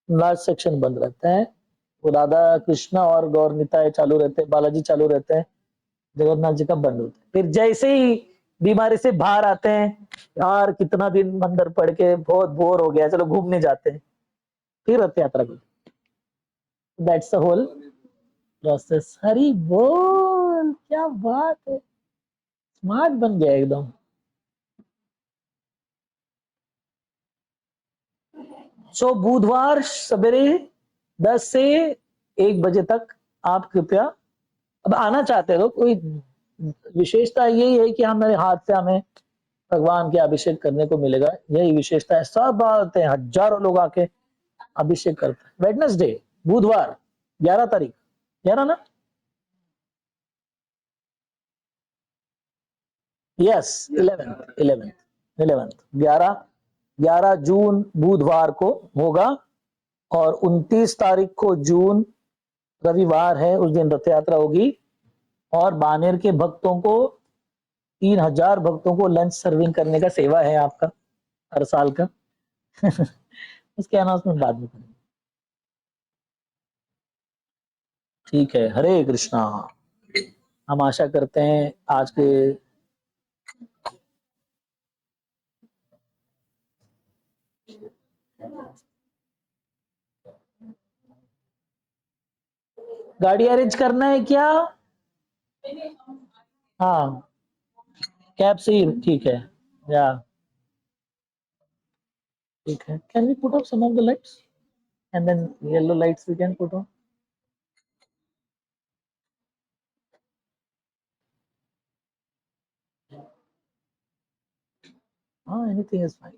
लास्ट सेक्शन बंद रहता है। वो राधा कृष्णा और गौर निताय चालू रहते हैं, बालाजी चालू रहते हैं, जगन्नाथ जी का बंद होता है। फिर जैसे ही बीमारी से बाहर आते हैं, यार कितना दिन अंदर पड़ के बहुत बोर हो गया, चलो घूमने जाते हैं, फिर रथ यात्रा को। That's the whole process. Hari बोल, क्या बात है, स्मार्ट बन गया एकदम। सो बुधवार सवेरे 10 से 1 बजे तक आप कृपया, अब आना चाहते हो, कोई विशेषता यही है कि हमारे हाथ से हमें भगवान के अभिषेक करने को मिलेगा, यही विशेषता है। सब आते हैं, हजारों लोग आके अभिषेक करते हैं। वेडनेसडे, बुधवार 11 तारीख, 11 ना, यस 11 11 जून बुधवार को होगा, और 29 तारीख को जून रविवार है, उस दिन रथ यात्रा होगी। और बानेर के भक्तों को 3000 भक्तों को लंच सर्विंग करने का सेवा है आपका हर साल का उसके अनाउंसमेंट बाद में करेंगे। ठीक है, हरे कृष्णा। हम आशा करते हैं आज के गाड़ी अरेंज करना है क्या? हाँ, कैब से ही ठीक है, या ठीक है। Can we put off some of the lights and then yellow lights we can put on. हाँ, एनीथिंग इज फाइन।